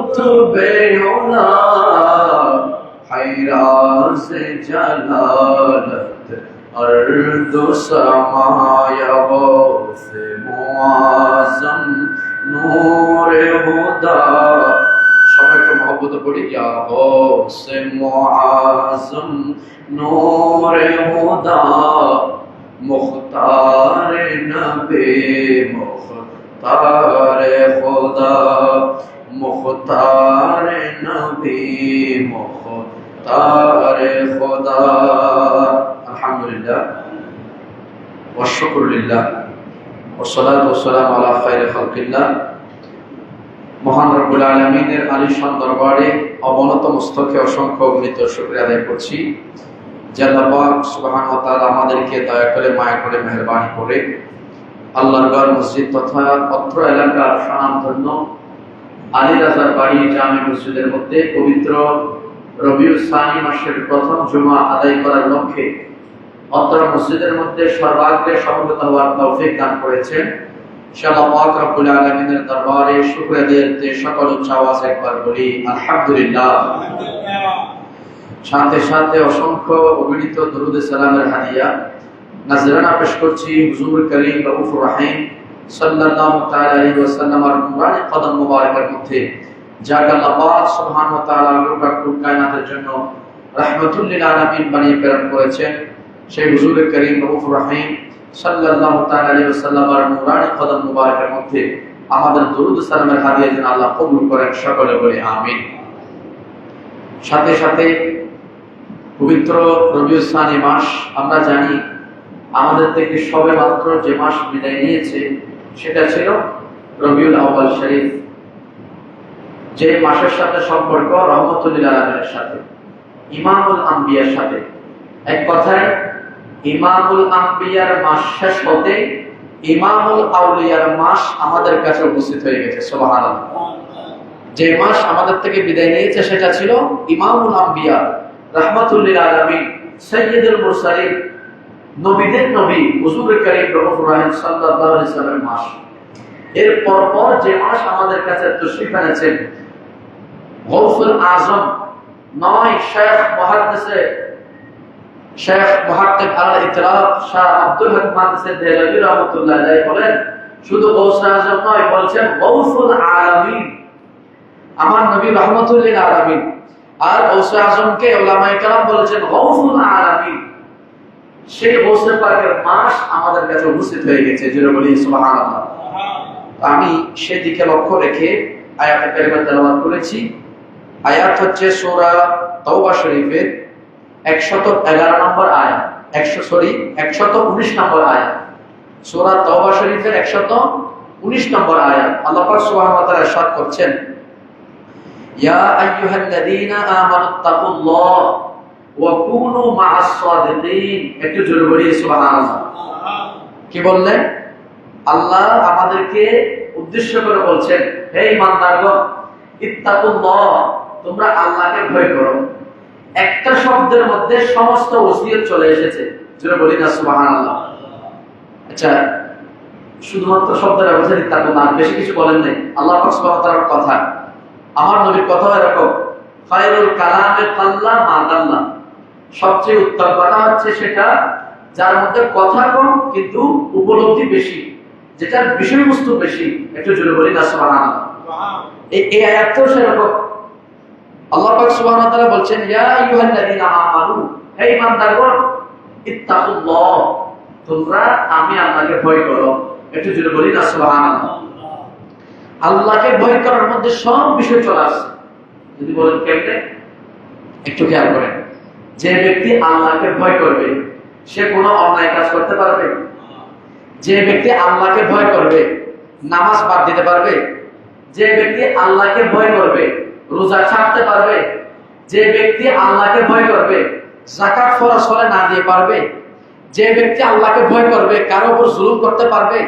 কুতুবে উলা হায়রাজ জালালত अर्द समाया से मुआज़म नूरे हुदा समय को मोहब्बत पड़ी या हो से मुआज़म नूरे हुदा मुख्तार नबी मुख्तार खुदा मुख्तार नबी मुख्तार खुदा আলহামদুলিল্লাহ ওয়া শুকরুলিল্লাহ ওয়া সালাতু ওয়া সালামু আলা খায়রি খালকিল্লাহ। মহান রব্বুল আলামিনের আলিশান দরবারে অবনত মস্তকে অসংখ্য অগণিত শুকরিয়া আদায় করছি যে আল্লাহ পাক সুবহানাহু ওয়া তাআলা আমাদেরকে দয়া করে মায়া করে মেহেরবানি করে আল্লাহর ঘর মসজিদ তথা অত্র এলাকার স্বনামধন্য আলী রাজার বাড়ি জামে মসজিদের মধ্যে পবিত্র রবিউল সানি মাসের প্রথম জুমা আদায় করার লক্ষ্যে অত্র মসজিদের মধ্যে সর্বাগ্রে সমবেত হওয়ার তৌফিক দান করেছেন। আল্লাহ পাক রব্বুল আলামিনের দরবারে শুকরিয়া দিতে সকল উচ্চ আওয়াজে একবার বলি আলহামদুলিল্লাহ। সাথে সাথে অসংখ্য অগণিত দরুদ সালামের হাদিয়া নাজরানা পেশ করছি হুজুর করিম রউফুর রহিম সাল্লাল্লাহু তাআলা আলাইহি ওয়াসাল্লামের মুবারক কদম মুবারকের মধ্যে যাকে আল্লাহ পাক সুবহানাহু ওয়া তাআলা গোটা কায়নাতের জন্য রাহমাতুল লিল আলামিন বানিয়ে প্রেরণ করেছেন। সেই হুজুর করিম রউফুর রহিম সাল্লাল্লাহু তাআলা আলাইহি ওয়াসাল্লামের মুবারক কদম মুবারকের মধ্যে আমাদের দরুদ সালামের হাদিয়া যেন আল্লাহ কবুল করেন, সকলে বলি আমিন। সাথে সাথে পবিত্র রবিউল সানি মাস আমরা জানি আমাদের থেকে সবে মাত্র যে মাস বিদায় নিয়েছে সেটা ছিল রবিউল আউয়াল শরীফ, যে মাসের সাথে সম্পর্ক রহমতুল লিল আলামিনের সাথে, ইমামুল আম্বিয়ার সাথে। এক কথায় ইমামুল আম্বিয়ার মাস শেষ হতে ইমামুল আউলিয়ার মাস আমাদের কাছে উপস্থিত হয়ে গেছে। সুবহানাল্লাহ। যে মাস আমাদের থেকে বিদায় নিয়েছে সেটা ছিল ইমামুল আম্বিয়া রাহমাতুল লিল আলামিন সাইয়্যিদুল মুরসালিন নবীদের নবী হুজুর করিম রউফুর রহিম সাল্লাল্লাহু আলাইহি ওয়াসাল্লামের মাস। এর পরপর যে মাস আমাদের কাছে তশরিফ এনেছেন গৌসুল আজম নয় শেখ মুহাদ্দিসে শেখ মুহাক্কিক আল ইতরাফ শাহ আব্দুল হক মুহাদ্দিসে দেহলভী রাহমাতুল্লাহ আলাইহি বলেন শুধু গৌসুল আজম নয়, বলছেন গৌসুল আলামিন, আমার নবী রাহমাতুল লিল আলামিন। আর গৌসুল আজমকে উলামায়ে কেরাম বলেছেন গৌসুল আলামিন। সেই গৌসুল পাকের মাস আমাদের কাছে উপস্থিত হয়ে গেছে, জোরে বলি সুবহানাল্লাহ। আমি সেদিকে লক্ষ্য রেখে আয়াতে কারিমা তেলাওয়াত করেছি। আয়াত হচ্ছে সূরা তাওবা শরীফের 111 নম্বর আয়াত, 119 নম্বর আয়াত। সূরা তাওবা শরীফের 119 নম্বর আয়াত। আল্লাহ পাক সুবহানাহু ওয়া তাআলা ইরশাদ করছেন, ইয়া আইয়ুহাল্লাযীনা আমানুত্তাকুল্লাহ ওয়া কুনু মা'আস সাদিকিন। একটু জোরে বলি সুবহানাল্লাহ। কি বললেন? আল্লাহ আমাদেরকে উদ্দেশ্য করে বলছেন, হে ঈমানদারগণ, ইত্তাকুল্লাহ, তোমরা আল্লাহকে ভয় করো। একটা শব্দের মধ্যে সমস্ত ওসিয়ত চলে এসেছে, জোরে বলি না সুবহানাল্লাহ। আচ্ছা, শুধুমাত্র শব্দের ব্যবহার ইত্তাকুল্লাহ, বেশি কিছু বলেন নাই। আল্লাহ পাক সুবহানাহু ওয়া তাআলার কথা, আমার নবীর কথা এরকম, খায়রুল কালামে কাল্লা মা দাল্লা। সবচেয়ে উত্তম কথা হচ্ছে সেটা যার মধ্যে কথা কম কিন্তু উপলব্ধি বেশি, যেটার বিষয়বস্তু বেশি। একটু জোরে বলি না সুবহানাল্লাহ। এই আয়াতটাও সেরকম। আল্লাহ পাক সুবহানাহু ওয়া তাআলা বলছেন, ইয়া আইয়ুহাল্লাযীনা আমানু, হে ঈমানদারগণ, ইত্তাকুল্লাহ, তোমরা আমি আল্লাহকে ভয় করো। একটু জোরে বলি না সুবহানাল্লাহ। আল্লাহকে ভয় করার মধ্যে সব বিষয় চলে আসে। যদি বলেন কেমনে, একটু খেয়াল করেন। যে ব্যক্তি আল্লাহকে ভয় করবে সে কোনো অন্যায় কাজ করতে পারবে? যে ব্যক্তি আল্লাহকে ভয় করবে নামাজ বাদ দিতে পারবে? যে ব্যক্তি আল্লাহকে ভয় করবে রোজা ছাড়তে পারবে? যে ব্যক্তি আল্লাহকে ভয় করবে যাকাত ফরজ হলে না দিয়ে পারবে? যে ব্যক্তি আল্লাহকে ভয় করবে কারো উপর জুলুম করতে পারবে?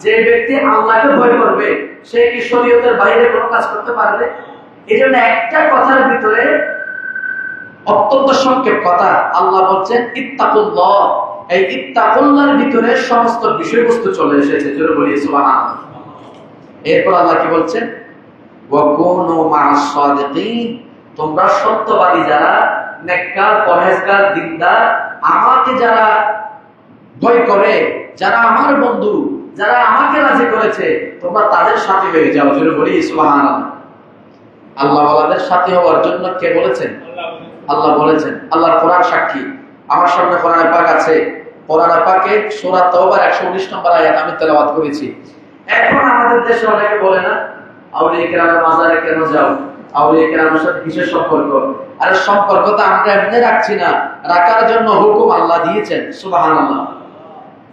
যে ব্যক্তি আল্লাহকে ভয় করবে সে কি শরীয়তের বাইরে কোনো কাজ করতে পারবে? এজন্য একটা কথার ভিতরে অত্যন্ত সংক্ষেপ কথা। আল্লাহ বলছেন ইত্তাকুল্লাহ। এই ইত্তাকুল্লাহর ভিতরে সমস্ত বিষয়বস্তু চলে এসেছে, জোরে বলি সুবহানাল্লাহ। এরপর আল্লাহ কি বলছেন? ওয়া কুনু মা'আস সাদিকিন, তোমরা সত্যবাদী যারা, নেককার, পরহেজগার, দিনদার, আমাকে যারা ভয় করে, যারা আমার বন্ধু, যারা আমাকে রাজি করেছে, তোমরা তাদের সাথী হয়ে যাও। জোরে বলি সুবহানাল্লাহ। আল্লাহ ওয়ালাদের সাথী হওয়ার জন্য কে বলেছেন? আল্লাহ বলেছেন। আল্লাহর কোরআন সাক্ষী। আমার সামনে কোরআনে পাক আছে। কোরআনে পাকে সূরা তাওবার 119 নম্বর আয়াত আমি তেলাওয়াত করেছি। এখন আমাদের দেশে অনেকে বলে না, আউলিয়া কেরামের মাজারে কেন যাও, আউলিয়া কেরামের সাথে কিসের সম্পর্ক? আরে সম্পর্ক তো আমরা এমনি রাখছি না, রাখার জন্য হুকুম আল্লাহ দিয়েছেন। সুবহানাল্লাহ।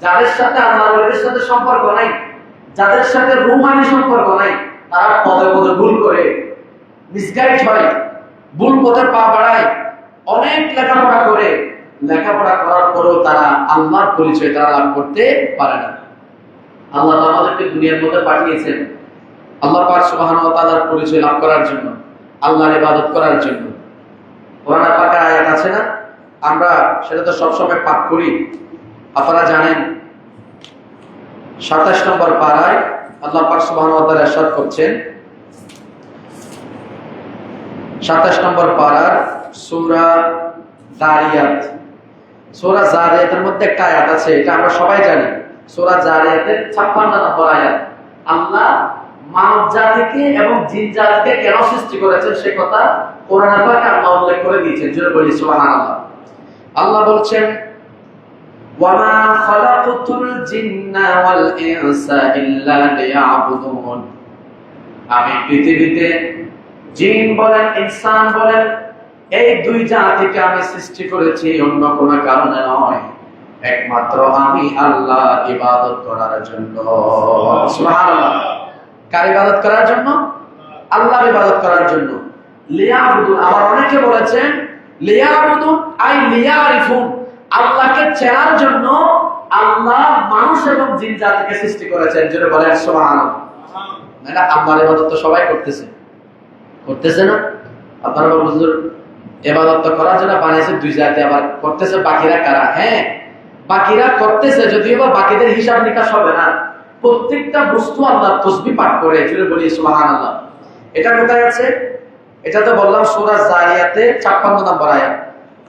যাদের সাথে আল্লাহর ওলিদের সাথে সম্পর্ক নাই, যাদের সাথে রুহানি সম্পর্ক নাই, তারা পদে পদে ভুল করে, মিসগাইড হয়, ভুল পথে পা বাড়ায়, অনেক লেখাপড়া করে, লেখাপড়া করার পরেও তারা আল্লাহর পরিচয় তারা লাভ করতে পারে না। আল্লাহ আমাদেরকে দুনিয়ার মধ্যে পাঠিয়েছেন আল্লাহ পাক সুবহানাহু ওয়া তাআলার পরিচয় লাভ করার জন্য, আল্লাহর ইবাদত করার জন্য। কোরআনে পাকে আয়াত আছে না, আমরা সেটা তো সবসময় পাঠ করি। আপনারা জানেন 27 নম্বর পারায় আল্লাহ পাক সুবহানাহু ওয়া তাআলা ইরশাদ করছেন, 27 নম্বর পারার সূরা যারিয়াত, সূরা যারিয়াতের মধ্যে একটা আয়াত আছে, এটা আমরা সবাই জানি। সূরা যারিয়াতের 56 নম্বর আয়াত, আল্লাহ মানব জাতিকে এবং জিন জাতিকে কেন সৃষ্টি করেছেন সে কথা কোরআনে পাকে আল্লাহ উল্লেখ করে দিয়েছেন। জোরে বলি সুবহানাল্লাহ। আল্লাহ বলছেন, ওয়ামা খালাকতুল জিন্না ওয়াল ইনসা ইল্লা লিয়াবুদুন, আমি পৃথিবীতে জিন বলেন, ইনসান বলেন, এই দুই জাতিকে আমি সৃষ্টি করেছি অন্য কোনো কারণে নয়, একমাত্র আমি আল্লাহর ইবাদত করার জন্য। সুবহানাল্লাহ। কার ইবাদত করার জন্য? আল্লাহর ইবাদত করার জন্য। লিয়াবুদুন, আবার অনেকে বলেছেন লিয়াবুদুন আই লিয়ারিফুন, আল্লাহকে চেনার জন্য আল্লাহ মানুষ এবং জিন জাতিকে সৃষ্টি করেছেন। জোরে বলেন সুবহানাল্লাহ। না, আল্লাহর ইবাদত তো সবাই করতেছে না? আপনারা বলেন হুজুর ইবাদত করার জন্য বানিয়েছে দুই জাতি, আবার করতেছে বাকিরা কারা? হ্যাঁ, বাকিরা করতেছে, যদিও বা বাকিদের হিসাব নিকাশ হবে না। প্রত্যেকটা বস্তু আল্লাহর তাসবিহ পাঠ করে। জোরে বলি সুবহানাল্লাহ। এটা কোথায় আছে? এটা তো বললাম সূরা যারিয়াতে 56 নম্বর আয়াত।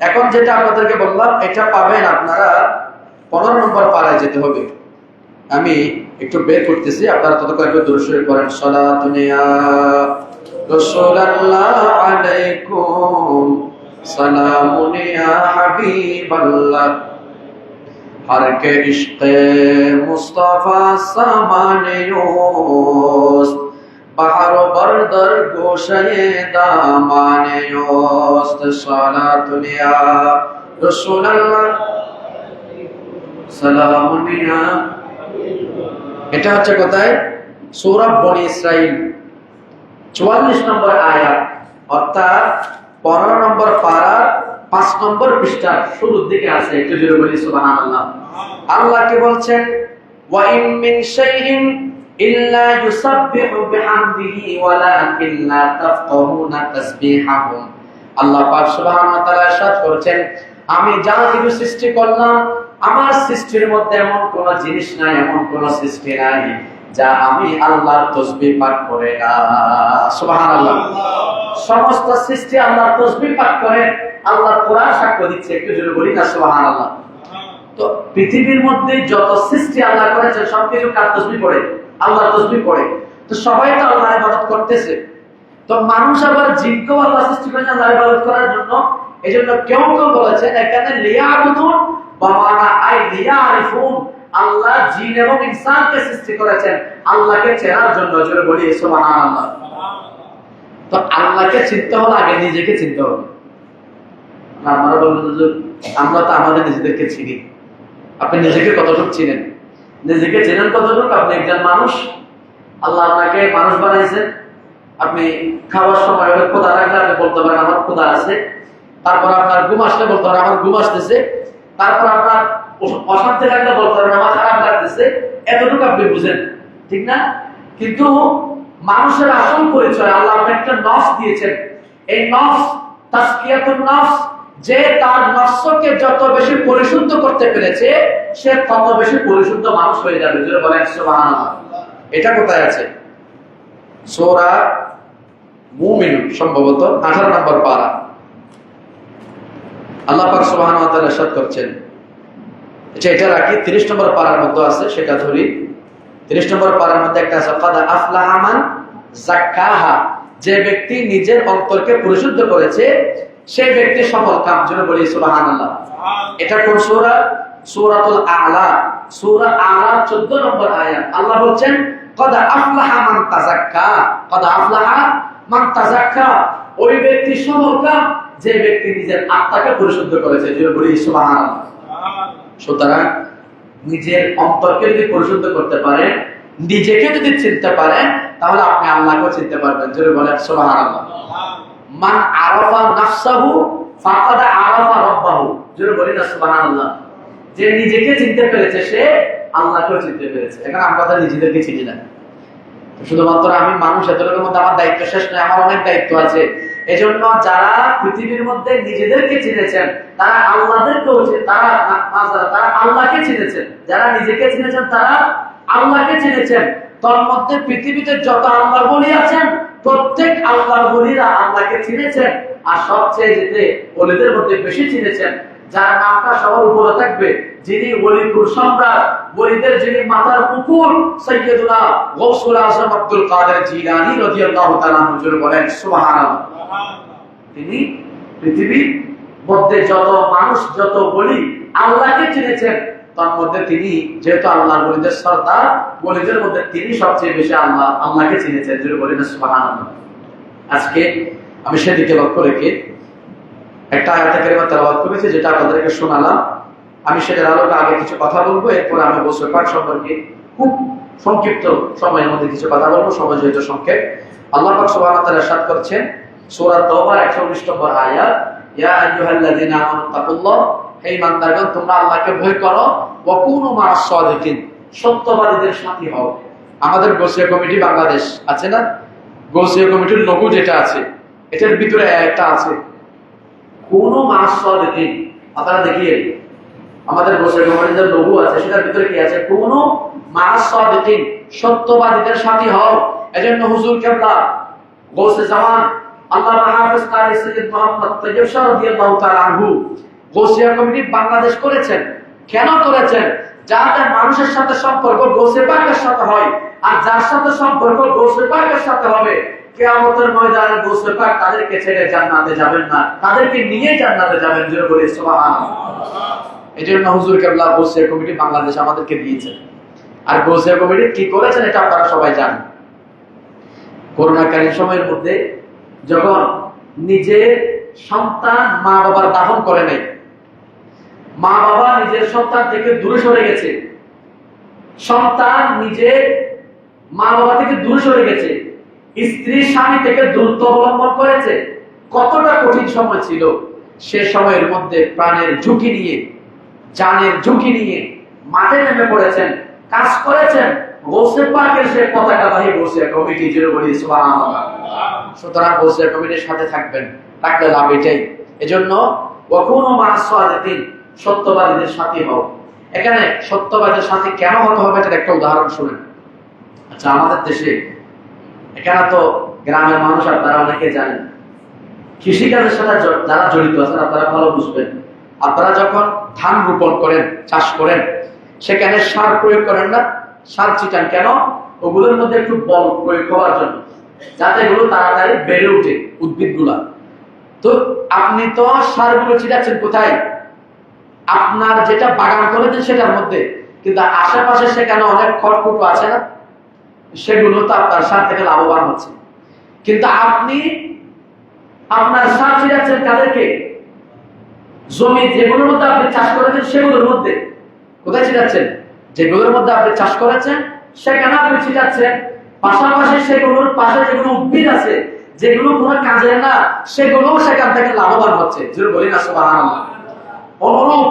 এখন যেটা আপনাদেরকে বললাম এটা পাবেন আপনারা 15 নম্বর পারায় যেতে হবে। আমি একটু বের করতেছি, আপনারা ততক্ষণ একটু দরুদ শরীফ পড়েন। সালাতুন ইয়া রাসূলুল্লাহ আলাইকুম, সালামুন ইয়া হাবিবাল্লাহ, हर के इश्क़े मुस्तफ़ा सामानियोस, बहर बरदर गोशे दामानियोस, सलातुन या रसूलल्लाह সালামুন ইয়া। এটা হচ্ছে কোথায়? সূরা বনী ইসরাইল 44 নম্বর আয়াত, অর্থাৎ 15 নম্বর পারা 5 নম্বর পৃষ্ঠার শুরুর দিকে আছে। একটু জোরে বলি সুবহানাল্লাহ। আল্লাহ কি বলছেন? ওয়া ইন মিন শাইইন ইল্লা ইউসাব্বিহু বিহামদিহি ওয়ালাকিন লা তাফকাহুনা তাসবিহাহুম। আল্লাহ পাক সুবহানাহু ওয়া তাআলা ইরশাদ করেছেন, আমি যা কিছু সৃষ্টি করলাম, আমার সৃষ্টির মধ্যে এমন কোন জিনিস নাই, এমন কোন সৃষ্টি নাই যা আমি আল্লাহর তাসবিহ পাঠ করে না। সুবহানাল্লাহ। সমস্ত সৃষ্টি আল্লাহর তাসবিহ পাঠ করে। আল্লাহর কোরআন সাক্ষ্য দিচ্ছে। একটু জোরে বলি না সুবহানাল্লাহ। তো পৃথিবীর মধ্যে যত সৃষ্টি আল্লাহ করেছেন সবকিছু কার তাসবিহ পড়ে? আল্লাহর তাসবিহ পড়ে। তো সবাই তো আল্লাহর ইবাদত করতেছে। তো মানুষ আবার জিনকেও আল্লাহ সৃষ্টি করেছেন আল্লাহর ইবাদত করার জন্য। এজন্য কেউ কেউ বলেছেন এখানে লিয়াবুদুন বা মানা আই লিয়ারিফুন, আল্লাহ জিন এবং ইনসানকে সৃষ্টি করেছেন আল্লাহকে চেনার জন্য। জোরে বলি সুবহানাল্লাহ। তো আল্লাহকে চিনতে হলে আগে নিজেকে চিনতে হবে। আপনারা বলবেন আমরা তো আমাদের নিজেদেরকে চিনি। আপনি নিজেকে কতটুকু চিনেন? নিজেকে চেনেন কতটুকু? আপনি একজন মানুষ, আল্লাহ আপনাকে মানুষ বানাইছেন। আপনি খাওয়ার সময় ক্ষুধা লাগলে আপনি বলতে পারেন আমার ক্ষুধা আছে। তারপর আপনার ঘুম আসলে বলতে পারেন আমার ঘুম আসতেছে। তারপর আপনার অশান্তি লাগলে বলতে পারেন আমার খারাপ লাগতেছে। এতটুকু আপনি বুঝেন, ঠিক না? কিন্তু মানুষের আসল পরিচয় আল্লাহ আপনাকে একটা নফস দিয়েছেন। এই নফস তাসকিয়াতুন নফস, যে তার নফসকে যত বেশি পরিশুদ্ধ করতে পেরেছে সে তত বেশি পরিশুদ্ধ মানুষ হয়ে যাবে। জোরে বলেন সুবহানাল্লাহ। এটা কোথায় আছে? সূরা মুমিনুন, সম্ভবত 18 নম্বর পারা। আল্লাহ পাক সুবহানাহু ওয়া তাআলা ইরশাদ করছেন, এটা রাখি 30 নম্বর পারার মধ্যে আছে, সেটা ধরি। 30 নম্বর পারার মধ্যে একটা আছে কাদ আফলাহা মান যাক্কাহা, যে ব্যক্তি নিজের অন্তরকে পরিশুদ্ধ করেছে সেই ব্যক্তি সফল কাম। যেন বলি সুবহানাল্লাহ। এটা কোন সূরা? সূরাতুল আ'লা, সূরা আ'লা 14 নম্বর আয়াত। আল্লাহ বলছেন কাদ আফলাহা মান তাযাক্কা, কাদ আফলাহা মান তাযাক্কা, ওই ব্যক্তি সফল কাম যে ব্যক্তি নিজের আত্মাকে পরিশুদ্ধ করেছে। যেন বলি সুবহানাল্লাহ। সুতরাং নিজের অন্তরকে যদি পরিশুদ্ধ করতে পারেন, নিজেকে যদি চিনতে পারেন, তাহলে আপনি আল্লাহকে চিনতে পারবেন। জোরে বলেন সুবহানাল্লাহ। মান আরাফা নাফসাহু ফাকাদ আরাফা রাব্বাহু। জোরে বলেন সুবহানাল্লাহ। যে নিজেকে চিনতে পেরেছে সে আল্লাহকে চিনতে পেরেছে। এখন আমরা তো নিজেদেরকে চিনি না। শুধুমাত্র আমি মানুষ, এতটুকুর মধ্যে আমার দায়িত্ব শেষ নয়, আমার অনেক দায়িত্ব আছে। এজন্য যারা পৃথিবীর মধ্যে নিজেদেরকে চিনেছেন তারা তারা আল্লাহকে চিনেছেন। যারা নিজেকে চিনেছেন তারা আল্লাহকে চিনেছেন। তার মধ্যে পৃথিবীতে যত আল্লাহর ওলি আছেন প্রত্যেক আল্লাহর ওলিরা আল্লাহকে চিনেছেন। আর সবচেয়ে যেতে ওলিদের মধ্যে বেশি চিনেছেন, যার নামটা সবার উপরে থাকবে, যিনি ওলিকুল সম্রাট, ওলিদের যিনি মাথার মুকুট, সাইয়্যিদুনা গাউসুল আযম আব্দুল কাদের জিলানী রাদিয়াল্লাহু তাআলা আনহু। বলেন সুবহানাল্লাহ। তিনি পৃথিবীর মধ্যে যত মানুষ, যত ওলি আল্লাহকে চিনেছেন, তার মধ্যে তিনি যেহেতু আল্লাহর ওলিদের সর্দার, ওলিদের মধ্যে তিনি সবচেয়ে বেশি আল্লাহকে চিনেছেন। জোরে বলেন সুবহানাল্লাহ। আজকে আমি সেদিকে লক্ষ্য রেখে একটা আয়াতে কারিমা তেলাওয়াত করেছি, যেটা আপনাদেরকে শোনালাম। আমি সেটার আলোকে আগে কিছু কথা বলবো, এরপর আমি গোসল পাক সম্পর্কে খুব সংক্ষিপ্ত সময়ের মধ্যে কিছু কথা বলবো, সময় যেহেতু সংক্ষেপ। আল্লাহ পাক সুবহানাহু ওয়া তাআলা ইরশাদ করছেন সূরা তাওবার 119 নম্বর আয়াত, ইয়া আইয়ুহাল্লাযীনা আমানু তাকুল্লাহ, হে ঈমানদারগণ তোমরা আল্লাহকে ভয় করো, ওয়া কুনু মা'আস সাদিকিন, সত্যবাদীদের সাথী হও। আমাদের গোসিয়া কমিটি বাংলাদেশ আছে না, গোসিয়া কমিটির লোগো যেটা আছে এটার ভিতরে একটা আছে কুনু মা'আস সাদিকিন। আপনারা দেখিয়ে আমাদের গোসিয়া কমিটির যে লোগো আছে সেটার ভিতরে কি আছে? কুনু মা'আস সাদিকিন, সত্যবাদীদের সাথী হও। এজন্য হুজুর কিবলা গৌসে জামান আল্লামা হাফেজ কারি সৈয়দ মুহাম্মদ তাইয়্যিব শাহ রাদিয়াল্লাহু তাআলা আনহু গৌসিয়া কমিটি বাংলাদেশ করেছেন। কেন করেছেন? যাতে মানুষের সাথে সম্পর্ক গৌসে পাকের সাথে হয়, আর যার সাথে সম্পর্ক গৌসে পাকের সাথে হবে, কিয়ামতের ময়দানে গৌসে পাক তাদেরকে ছেড়ে জান্নাতে যাবেন না, তাদেরকে নিয়ে জান্নাতে যাবেন। জোরে বলি সুবহানাল্লাহ। এজন্য হুজুর কিবলা গৌসিয়া কমিটি বাংলাদেশ আমাদেরকে দিয়েছেন। আর গৌসিয়া কমিটি কি করেছেন এটা আপনারা সবাই জানেন। করোনাকালীন সময়ের মধ্যে যখন নিজের সন্তান মা বাবার দাফন করে নাই, মা বাবা নিজের সন্তান থেকে দূরে সরে গেছে, সন্তান নিজের মা বাবা থেকে দূরে সরে গেছে, স্ত্রী স্বামী থেকে দূরত্ব অবলম্বন করেছে, কতটা কঠিন সময় ছিল। সে সময়ের মধ্যে প্রাণের ঝুঁকি নিয়ে, জানের ঝুঁকি নিয়ে মাঠে নেমে পড়েছেন, কাজ করেছেন। গৌসে পাকের সে পতাকাবাহী গৌসিয়া কমিটি। জোরে বলি সুবহানাল্লাহ। সুতরাং গৌসিয়া কমিটির সাথে থাকবেন, থাকলে লাভ এটাই। এজন্য ওয়া কুনু মা'আস সাদিকিন, সত্যবাদীদের সাথী হও। এখানে সত্যবাদীদের সাথে কেন হতে হবে এটার একটা উদাহরণ শুনেন। আচ্ছা, আমাদের দেশে এখানে তো গ্রামের মানুষ আপনারা অনেকে জানেন, কৃষিকাজের সাথে যারা জড়িত আছেন আপনারা ভালো বুঝবেন। আপনারা যখন ধান রোপণ করেন, চাষ করেন, সেখানে সার প্রয়োগ করেন না? সার ছিটান কেন? ওগুলোর মধ্যে একটু বল প্রয়োগ করার জন্য, যাতে এগুলো তাড়াতাড়ি বেড়ে ওঠে উদ্ভিদ গুলা। তো আপনি তো সারগুলো ছিটাচ্ছেন কোথায়? আপনার যেটা বাগান করেছেন সেটার মধ্যে, কিন্তু আশেপাশে সেখানে অনেক খড়কুটো আছে না, সেগুলো তো আপনার সার থেকে লাভবান হচ্ছে। কিন্তু আপনি আপনার সার ছিটাচ্ছেন কাদেরকে? জমি যেগুলোর মধ্যে আপনি চাষ করেছেন সেগুলোর মধ্যে। কোথায় ছিটাচ্ছেন? যেগুলোর মধ্যে আপনি চাষ করেছেন সেখানে আপনি ছিটাচ্ছেন। পাশাপাশি সেগুলোর পাশে যেগুলো উদ্ভিদ আছে, যেগুলো কোনো কাজের না, সেগুলোও সেখান থেকে লাভবান হচ্ছে। জোরে বলি না সুবহানাল্লাহ। অনুরূপ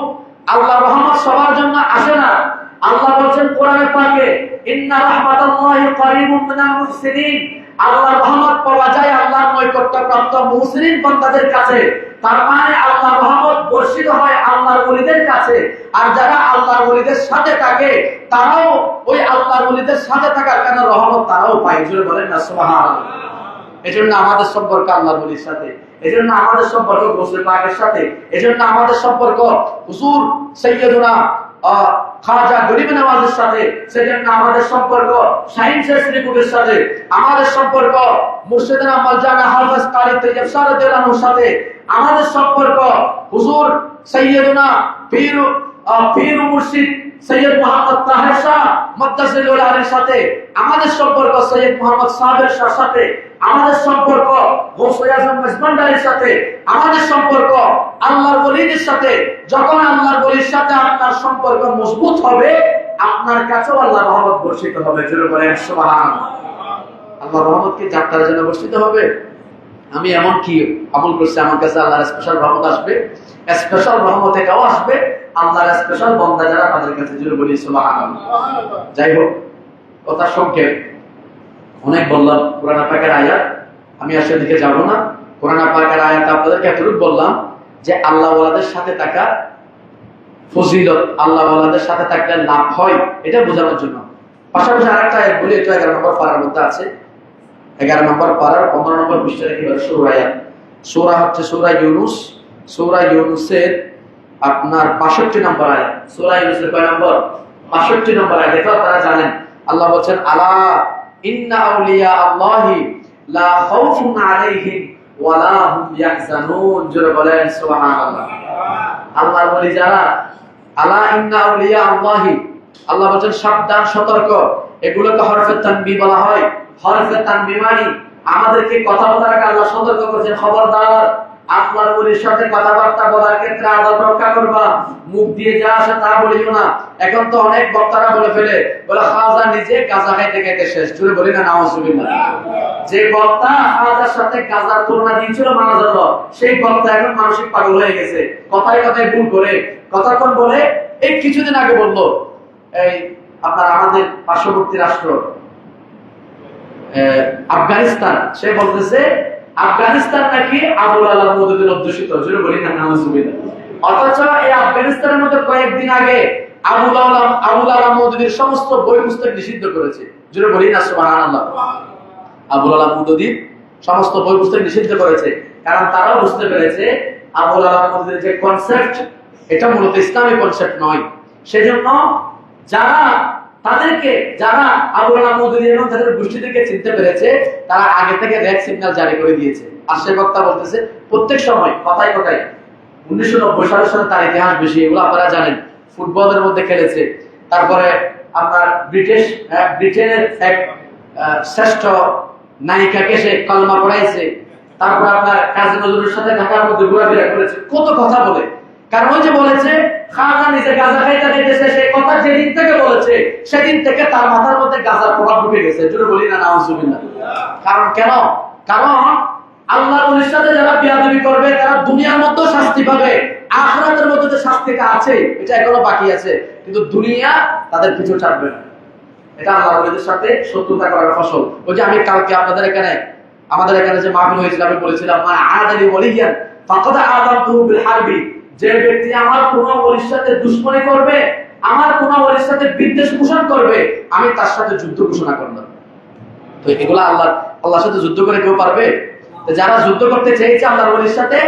আল্লাহর রহমত সবার জন্য আসে না। আল্লাহ বলেন কোরআনে পাকে, ইন্না রাহমাতাল্লাহি কারীবুম মিনাল মুহসিনিন, আল্লাহর রহমত পাওয়া যায় আল্লাহর নৈকট্যপ্রাপ্ত মুহসিনিন বান্দাদের কাছে। তার মানে আল্লাহর রহমত বর্ষিত হয় আল্লাহর ওলিদের কাছে। আর যারা আল্লাহর ওলিদের সাথে থাকে তারাও ওই আল্লাহর ওলিদের সাথে থাকার কারণে রহমত তারাও পায়। জোরে বলেন না সুবহানাল্লাহ। এজন্য আমাদের সম্পর্ক আল্লাহর ওলির সাথে, এজন্য আমাদের সম্পর্ক গোসলে পাকের সাথে, এজন্য আমাদের সম্পর্ক হুজুর সাইয়্যিদুনা খাজা গরিব নওয়াজের সাথে, সেজন্য আমাদের সম্পর্ক শাহিন শেখের সাথে, আমাদের সম্পর্ক মুর্শিদানা মালজানা হাফেজ কারি তৈয়ব শাহ রাদিয়াল্লাহু আনহুর সাথে, আমাদের সম্পর্ক হুজুর সাইয়্যিদুনা পীর মুর্শিদ সৈয়দ মোহাম্মদ তাহের শাহ মাদ্দাসিলুল আলীর সাথে, আমাদের সম্পর্ক সৈয়দ মোহাম্মদ সাবের শাহর সাথে, আমাদের সম্পর্ক গৌসে আজম মেজবান্ডারির সাথে, আমাদের সম্পর্ক আল্লাহর ওলিদের সাথে। যখন আল্লাহর ওলির সাথে আপনার সম্পর্ক মজবুত হবে, আপনার কাছেও আল্লাহর রহমত বর্ষিত হবে। জোরে বলেন সুবহানাল্লাহ। আল্লাহর রহমত কি যাত্রার জন্য বর্ষিত হবে? আমি এমন কি আমল করছি আমার কাছে আল্লাহর স্পেশাল রহমত আসবে? স্পেশাল রহমত এটাও আসবে আল্লাহর স্পেশাল বান্দা যারা তাদের কাছে। জোরে বলি সুবহানাল্লাহ। যাই হোক, কথা সংক্ষেপ, অনেক বললাম কোরআন পাকের আয়াত, আমি আসলে দিকে যাব না। কোরআন পাকের আয়াত আপনাদেরকে এতটুকু বললাম যে আল্লাহ ওয়ালাদের সাথে থাকা ফজিলত, আল্লাহ ওয়ালাদের সাথে থাকলে লাভ হয়, এটা বোঝানোর জন্য। পাশাপাশি আরেকটা আয়াত বলি, এটা 11 নম্বর পারার মধ্যে আছে। 11 নম্বর পারার 15 নম্বর পৃষ্ঠার একেবারে শুরু আয়াত। সূরা হচ্ছে সূরা ইউনূস। সূরা ইউনূসের আপনার 65 নম্বর আয়াত। সূরা ইউনূসের কয় নম্বর? 65 নম্বর আয়াত। দেখো তারা জানেন, আল্লাহ বলেন আলা ইন্না আউলিয়া আল্লাহি লা খাউফুন আলাইহিম ওয়া লা হুম ইয়াহজানুন। জোরে বলেন সুবহানাল্লাহ। আল্লাহর ওলি যারা, আলা ইন্না আউলিয়া আল্লাহি, আল্লাহ বলেন সাবধান, সতর্ক। এগুলোকে হরফে তানবীহ বলা হয়। হরফে তানবীহ মানে আমাদেরকে কথা বলার আগে আল্লাহ সতর্ক করেছেন, খবরদার আপনার ওলির সাথে কথাবার্তা বলার ক্ষেত্রে আদব রক্ষা করবা, মুখ দিয়ে যা আসে তা বলিও না। এখন তো অনেক বক্তারা বলে ফেলে, বলে খাজা নিজে গাঁজা খাইতে খাইতে শেষ। জুড়ে বলি না নাউজুবিল্লাহ। যে বক্তা খাজার সাথে গাঁজার তুলনা দিয়েছিল মারা যাবে, সেই বক্তা এখন মানসিক পাগল হয়ে গেছে, কথায় কথায় ভুল করে কতক্ষণ বলে। এই কিছুদিন আগে বললো এই আপনার আমাদের পার্শ্ববর্তী রাষ্ট্র আফগানিস্তান, সে বলতেছে আফগানিস্তান নাকি আবুল আলাম মওদুদীর অধ্যুষিত। জোরে বলি না নাউজুবিল্লাহ। অথচ এই আফগানিস্তানের মধ্যে কয়েকদিন আগে আবুল আলাম মওদুদীর সমস্ত বই পুস্তক নিষিদ্ধ করেছে। জোরে বলি না সুবহানাল্লাহ। আবুল আলাম মওদুদীর সমস্ত বই পুস্তক নিষিদ্ধ করেছে, কারণ তারাও বুঝতে পেরেছে আবুল আলাম মওদুদীর যে কনসেপ্ট, এটা মূলত ইসলামী কনসেপ্ট নয়। সেজন্য যারা আবুল আলাম মওদুদী এবং তাদের গোষ্ঠীদেরকে চিনতে পেরেছে, তারা আগে থেকে রেড সিগন্যাল জারি করে দিয়েছে। আর সে বক্তা বলতেছে প্রত্যেক সময় কথায় কথায় 1990 সালের সাথে তার ইতিহাস বেশি, এগুলো আপনারা জানেন। ফুটবলের মধ্যে খেলেছে, তারপরে আপনার ব্রিটেনের এক শ্রেষ্ঠ নায়িকাকে সে কলমা পড়াইছে, তারপর আপনার কাজী নজরুলের সাথে ঢাকার মধ্যে ঘোরাফেরা করেছে, কত কথা বলে। কারণ ওই যে বলেছে খাজা নিজে গাঁজা খাইতে খাইতেছে, সেই কথা যেদিন থেকে বলেছে সেদিন থেকে তার মাথার মধ্যে গাঁজার প্রভাব ঢুকে গেছে। জোরে বলি না নাউজুবিল্লাহ। কারণ কেন? কারণ আল্লাহর ওলির সাথে যারা বিয়াদবি করবে তারা দুনিয়ার মধ্যেও শাস্তি পাবে, আখিরাতের মধ্যে যে শাস্তিটা আছে এটা এখনো বাকি আছে, কিন্তু দুনিয়া তাদের পিছু ছাড়বে না। এটা আল্লাহর ওলিদের সাথে শত্রুতা করার ফসল। ওই যে আমি কালকে আমাদের এখানে যে মাহফিল হয়েছিল, আমি বলেছিলাম মা আদালি ওলিয়ান ফাকাদ আযামতুহু বিল হারবি, যে ব্যক্তি আমার কোন ওলির সাথে দুশমনি করবে, আমার কোন ওলির সাথে বিদ্বেষ পোষণ করবে, আমি তার সাথে যুদ্ধ ঘোষণা করলাম। তো এগুলা আল্লাহর সাথে যুদ্ধ করে কেউ পারবে? যারা যুদ্ধ করতে চেয়েছে আল্লাহর ওলির সাথে,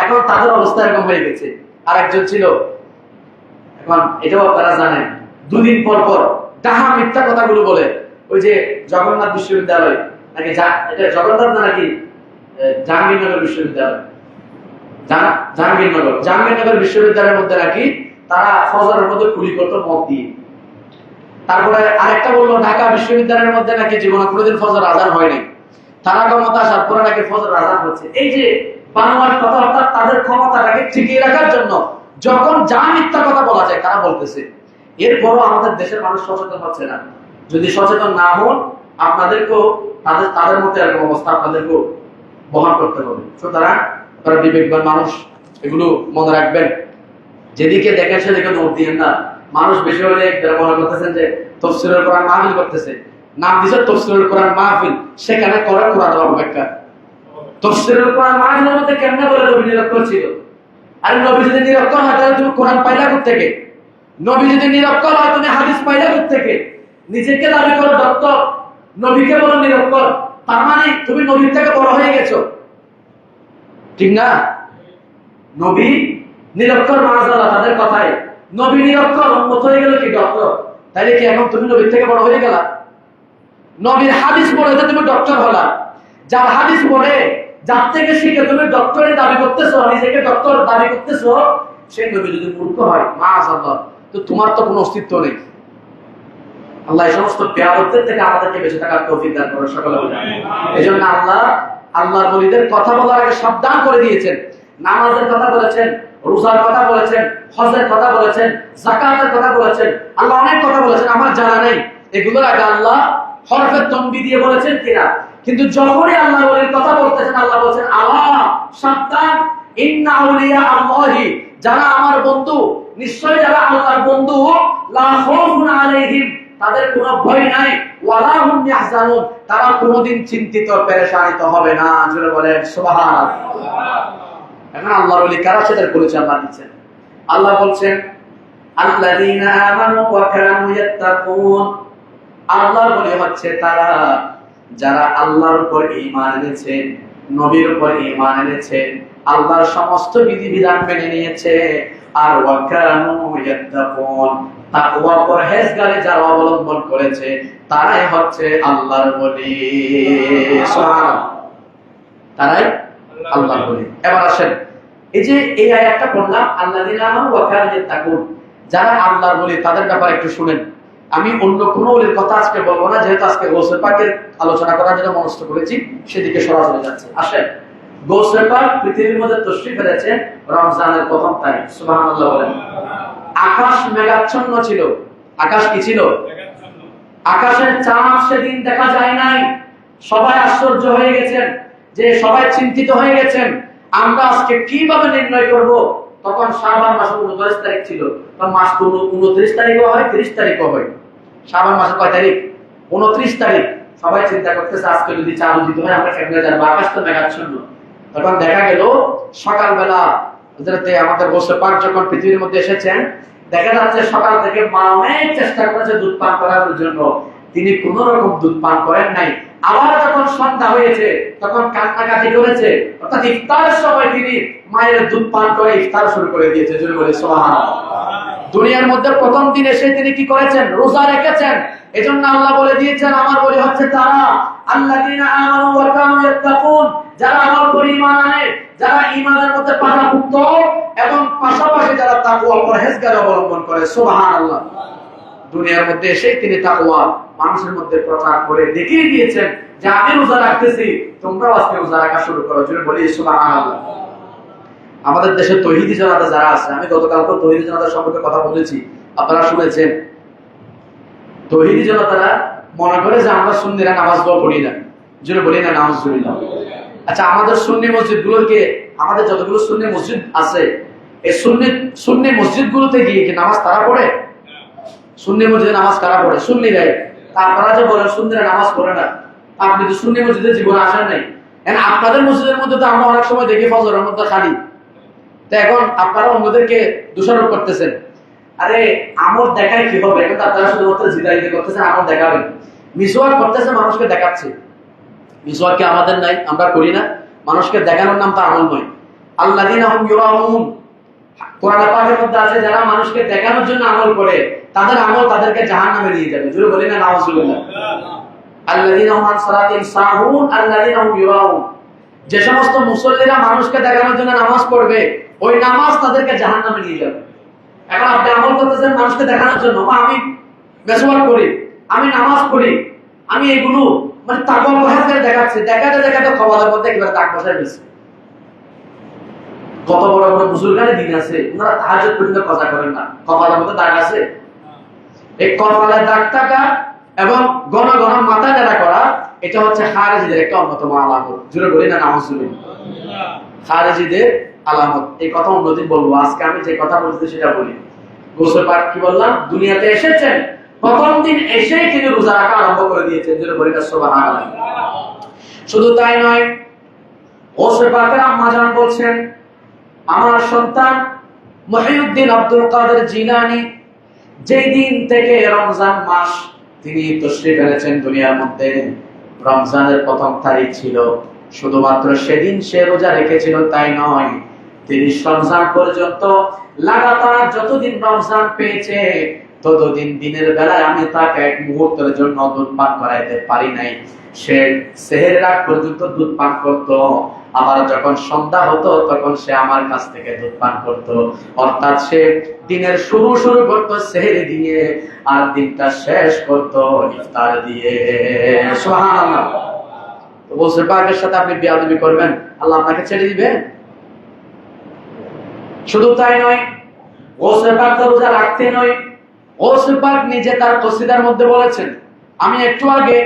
এখন তাদের অবস্থা এরকম হয়ে গেছে। আর একজন ছিল, এখন এটাও আপনারা জানেন, দুদিন পর পর ডাহা মিথ্যা কথাগুলো বলে। ওই যে জগন্নাথ বিশ্ববিদ্যালয় নাকি, এটা জগন্নাথ না নাকি জাহাঙ্গীরনগর বিশ্ববিদ্যালয়, জাহাঙ্গীরনগর বিশ্ববিদ্যালয়ের মধ্যে নাকি তারা ফজরের মধ্যে খুলি করতো মদ দিয়ে। তারপরে আরেকটা বললো ঢাকা বিশ্ববিদ্যালয়ের মধ্যে নাকি জীবনে কোনোদিন ফজর আজান হয়নি, তারা ক্ষমতা আসার পরে নাকি ফজর আজান হচ্ছে। এই যে বানোয়াট কথা, অর্থাৎ তাদের ক্ষমতাটাকে টিকিয়ে রাখার জন্য যখন যা মিথ্যা কথা বলা যায় তারা বলতেছে। এরপরও আমাদের দেশের মানুষ সচেতন হচ্ছে না। যদি সচেতন না হন, আপনাদেরকেও তাদের মধ্যে এরকম অবস্থা আপনাদেরকেও বহন করতে হবে। সুতরাং আপনারা বিবেকবান মানুষ, এগুলো মনে রাখবেন। যেদিকে দেখেন সেদিকে নোট দিয়েন না। মানুষ বেশি হলে মনে করতেছেন যে তাফসীরুল কোরআন মাহফিল করতেছে, নাম দিছে তাফসীরুল কোরআন মাহফিল, সেখানে করে কোরআন অপেক্ষা। তাফসীরুল কোরআন মাহফিলের মধ্যে কেমনে বলে নবী নিরক্ষর ছিল? আরে নবী যদি নিরক্ষর হয় তাহলে তুমি কোরআন পাইলা কোথা থেকে? নবী যদি নিরক্ষর হয় তুমি হাদিস পাইলা কোথা থেকে? নিজেকে দাবি করো ডক্টর, নবীকে বলো নিরক্ষর। তার মানে তুমি নবীর থেকে বড় হয়ে গেছো, ঠিক না? নবী নিরক্ষর মাযআল্লাহ তাদের কথায়, নবী নিরক্ষর উম্মত হয়ে গেল কি ডক্টর, তাইলে কি এখন তুমি নবীর থেকে বড় হয়ে গেলা? নবীর হাদিস পড়ে তো তুমি ডক্টর হলা, যার হাদিস পড়ে যার থেকে শিখে তুমি ডক্টরের দাবি করতেছো, নিজেকে ডক্টর দাবি করতেছো, সেই নবী যদি মূর্খ হয় মাযআল্লাহ, তো তোমার তো কোনো অস্তিত্ব নেই। আল্লাহ এই সমস্ত বেয়াদবদের থেকে আমাদেরকে বেঁচে থাকার তৌফিক দান করুন সকলে বলে আমিন। এজন্য আল্লাহ আল্লাহর ওলিদের কথা বলার আগে সাবধান করে দিয়েছেন। নামাজের কথা বলেছেন, রোজার কথা বলেছেন, হজের কথা বলেছেন, যাকাতের কথা বলেছেন, আল্লাহ অনেক কথা বলেছেন, আমার জানা নেই এগুলোর আগে আল্লাহ হরফে তনবি দিয়ে বলেছেন কিনা। কিন্তু যখনই আল্লাহর ওলির কথা বলতেছেন আল্লাহ বলেছেন আলা সাবধান, ইন্না আউলিয়া আল্লাহি, যারা আমার বন্ধু, নিশ্চয় যারা আল্লাহর বন্ধু, লা খাউফুন আলাইহিম, তাদের কোনো ভয় নাই, ওয়ালা হুম ইয়াহজানুন, তারা কোনোদিন চিন্তিত পেরেশানিত হবে না। জোরে বলেন সুবহানাল্লাহ। এখন আল্লাহর ওলি কারা সেটার পরিচয় আল্লাহ দিচ্ছেন। আল্লাহ বলছেন আল্লাযীনা আমানু ওয়া কানু ইয়াত্তাকুন, আল্লাহর ওলি হচ্ছে তারা যারা আল্লাহর উপর ঈমান এনেছে, নবীর উপর ঈমান এনেছে, আল্লাহর সমস্ত বিধিবিধান মেনে নিয়েছে, আর ওয়া কানু ইয়াত্তাকুন, তাকওয়া পরহেজগারি যারা অবলম্বন করেছে তারাই হচ্ছে আল্লাহর ওলি। সুবহানাল্লাহ, তারাই আল্লাহর ওলি। এবার আসেন, এই যে এই আয়াতটা পড়লাম আল্লাযীনা আমানু ওয়া কানু ইয়াত্তাকুন, যারা আল্লাহর ওলি তাদের ব্যাপারে একটু শুনেন। আমি অন্য কোনো ওলির কথা আজকে বলবো না, যেহেতু আজকে গৌসে পাকের আলোচনা করার জন্য মনস্থ করেছি, সেদিকে সরাসরি যাচ্ছে। আসেন, গৌসে পাক পৃথিবীর মধ্যে তশরীফ এনেছেন রমজানের প্রথম তারিখ। সুবহানাল্লাহ বলেন। আকাশ মেঘাচ্ছন্ন ছিল। আকাশ কি ছিল? আকাশের চাঁদ সেদিন দেখা যায় নাই। সবাই আশ্চর্য হয়ে গেছেন, যে সবাই চিন্তিত হয়ে গেছেন আমরা আজকে কিভাবে নির্ণয় করব। তখন শাবান মাসের 29 তারিখ ছিল, তখন মাস 29 তারিখও হয়, 30 তারিখও হয়। শাবান মাসের কয় তারিখ? 29 তারিখ। সবাই চিন্তা করতেছে আজকে যদি চাঁদ উদিত হয় আমরা কেমনে জানবো, আকাশ তো মেঘাচ্ছন্ন। তখন দেখা গেল সকালবেলা হযরতে আমাদের গৌসে পাক যখন পৃথিবীর মধ্যে এসেছেন, দেখা যাচ্ছে সকাল থেকে মা অনেক চেষ্টা করেছে দুধ পান করার জন্য, তিনি কোন রকম দুধ পান করেন নাই। আবার যখন সন্ধ্যা হয়েছে তখন কান্নাকাটি করেছে, অর্থাৎ ইফতারের সময় তিনি মায়ের দুধ পান করে ইফতার শুরু করে দিয়েছে। জোরে বলে সুবহানাল্লাহ। দুনিয়ার মধ্যে প্রথম দিন এসে তিনি কি করেছেন? রোজা রেখেছেন। এজন্য আল্লাহ বলে দিয়েছেন আমার বলি হচ্ছে তারা আল্লাযীনা আমানু ওয়া কানু ইয়াত্তাকুন, যারা আমার উপর ঈমান আনে, যারা ঈমানের মধ্যে পাকাপোক্ত এবং পাশাপাশি যারা তাকওয়া পরহেজগারি অবলম্বন করে। সুবহানাল্লাহ। দুনিয়ার মধ্যে এসে তিনি তাকওয়া মানুষের মধ্যে প্রচার করে দেখিয়ে দিয়েছেন যে আমি রোজা রাখতেছি, তোমরাও আজকে রোজা রাখা শুরু করো। জোরে বলি সুবহানাল্লাহ। আমাদের দেশে তৌহিদি জনতা যারা আছে, আমি গতকালকে তৌহিদি জনতা সম্পর্কে কথা বলেছি, আপনারা শুনেছেন। তৌহিদি জনতারা মনে করে যে আমরা সুন্নিরা নামাজ পড়ি না। জোরে বলি না নাউজুবিল্লাহ। আচ্ছা, আমাদের সুন্নি মসজিদগুলোকে, আমাদের যতগুলো সুন্নি মসজিদ আছে, এই সুন্নি মসজিদগুলোতে গিয়ে কি নামাজ তারা পড়ে? সুন্নি মসজিদে নামাজ কারা পড়ে? সুন্নিরাই। আপনারা যে বলেন সুন্নিরা নামাজ পড়ে না, আপনি তো সুন্নি মসজিদে জীবনে আসেন নাই। আপনাদের মসজিদের মধ্যে তো আমরা অনেক সময় দেখি ফজরের মধ্যে খালি। তো এখন আপনারা অন্যদেরকে দোষারোপ করতেছেন। আরে আমল দেখায় কি হবে? এখন আপনারা শুধুমাত্র জিদাইতে করতেছেন, আমল দেখাবেন। মিসওয়াক করতেছে, মানুষকে দেখাচ্ছে। মিসওয়াক কি আমাদের নাই? আমরা করি না? মানুষকে দেখানোর নাম তো আমল নয়। আল্লাযীনা হুম ইউরাউন, কোরআন পাকের মধ্যে আছে যারা মানুষকে দেখানোর জন্য আমল করে তাদের আমল তাদেরকে জাহান্নামে নিয়ে যাবে। জোরে বলি না নাউজুবিল্লাহ। আল্লাযীনা হুম আন সালাতিহিম সাহুন আল্লাযীনা হুম ইউরাউন, যে সমস্ত মুসল্লিরা মানুষকে দেখানোর জন্য নামাজ পড়বে, ওই নামাজ তাদেরকে জাহান্নামে নিয়ে যাবে। এখন আপনি আমল করতেছেন মানুষকে দেখানোর জন্য, আমি মিসওয়াক করি, আমি নামাজ পড়ি, আমি এগুলো মানে তাকওয়া পরহেজগারি দেখাচ্ছি, দেখাতে দেখাতে কপালের মধ্যে একেবারে দাগ বসায় গেছে। কত বড় বড় বুজুর্গানের দিন আছে, ওনারা তাহাজ্জুদ পর্যন্ত কথা করেন না, কপালের মধ্যে দাগ আছে। এই কপালের দাগ থাকা এবং ঘন ঘন মাথা নেড়া করা, এটা হচ্ছে খারেজিদের একটা অন্যতম আলামত। জোরে বলি না নাউজুবিল্লাহ। খারেজিদের আলামত। এই কথা অন্যদিন বলবো, আজকে আমি যে কথা বলছি সেটা বলি। গৌসে পাক কি বললাম? দুনিয়াতে এসেছেন, প্রথম দিন এসেই তিনি রোজা রাখা আরম্ভ করে দিয়েছেন। জোরে বলি না সুবহানাল্লাহ। শুধু তাই নয়, গৌসে পাকের আম্মা জান বলছেন আমার সন্তান মহিউদ্দিন আব্দুল কাদের জিলানী যেই দিন থেকে রমজান মাস তিনি তশরিফ এনেছেন দুনিয়ার মধ্যে, রমজানের প্রথম তারিখ ছিল, শুধুমাত্র সেদিন সে রোজা রেখেছিল তাই নয়, 30 রমজান পর্যন্ত লাগাতার যতদিন রমজান পেয়েছে ততদিন দিনের বেলায় আমি তাকে এক মুহূর্তের জন্য দুধ পান করাইতে পারি নাই। সে সেহেরের আগ পর্যন্ত দুধ পান করত, আবার যখন সন্ধ্যা হতো তখন সে আমার কাছ থেকে দুধ পান করত। অর্থাৎ সে দিনের শুরু করত সেহেরি দিয়ে, আর দিনটা শেষ করত ইফতার দিয়ে। সুবহানাল্লাহ। তো গোসল পাকের সাথে আপনি বেয়াদবি করবেন, আল্লাহ আপনাকে ছেড়ে দিবেন? শুধু তাই নয়, গোসল পাক তো রোজা রাখতে নয়, গোসল পাক নিজে তার কসিদার মধ্যে বলেছেন। আমি একটু আগে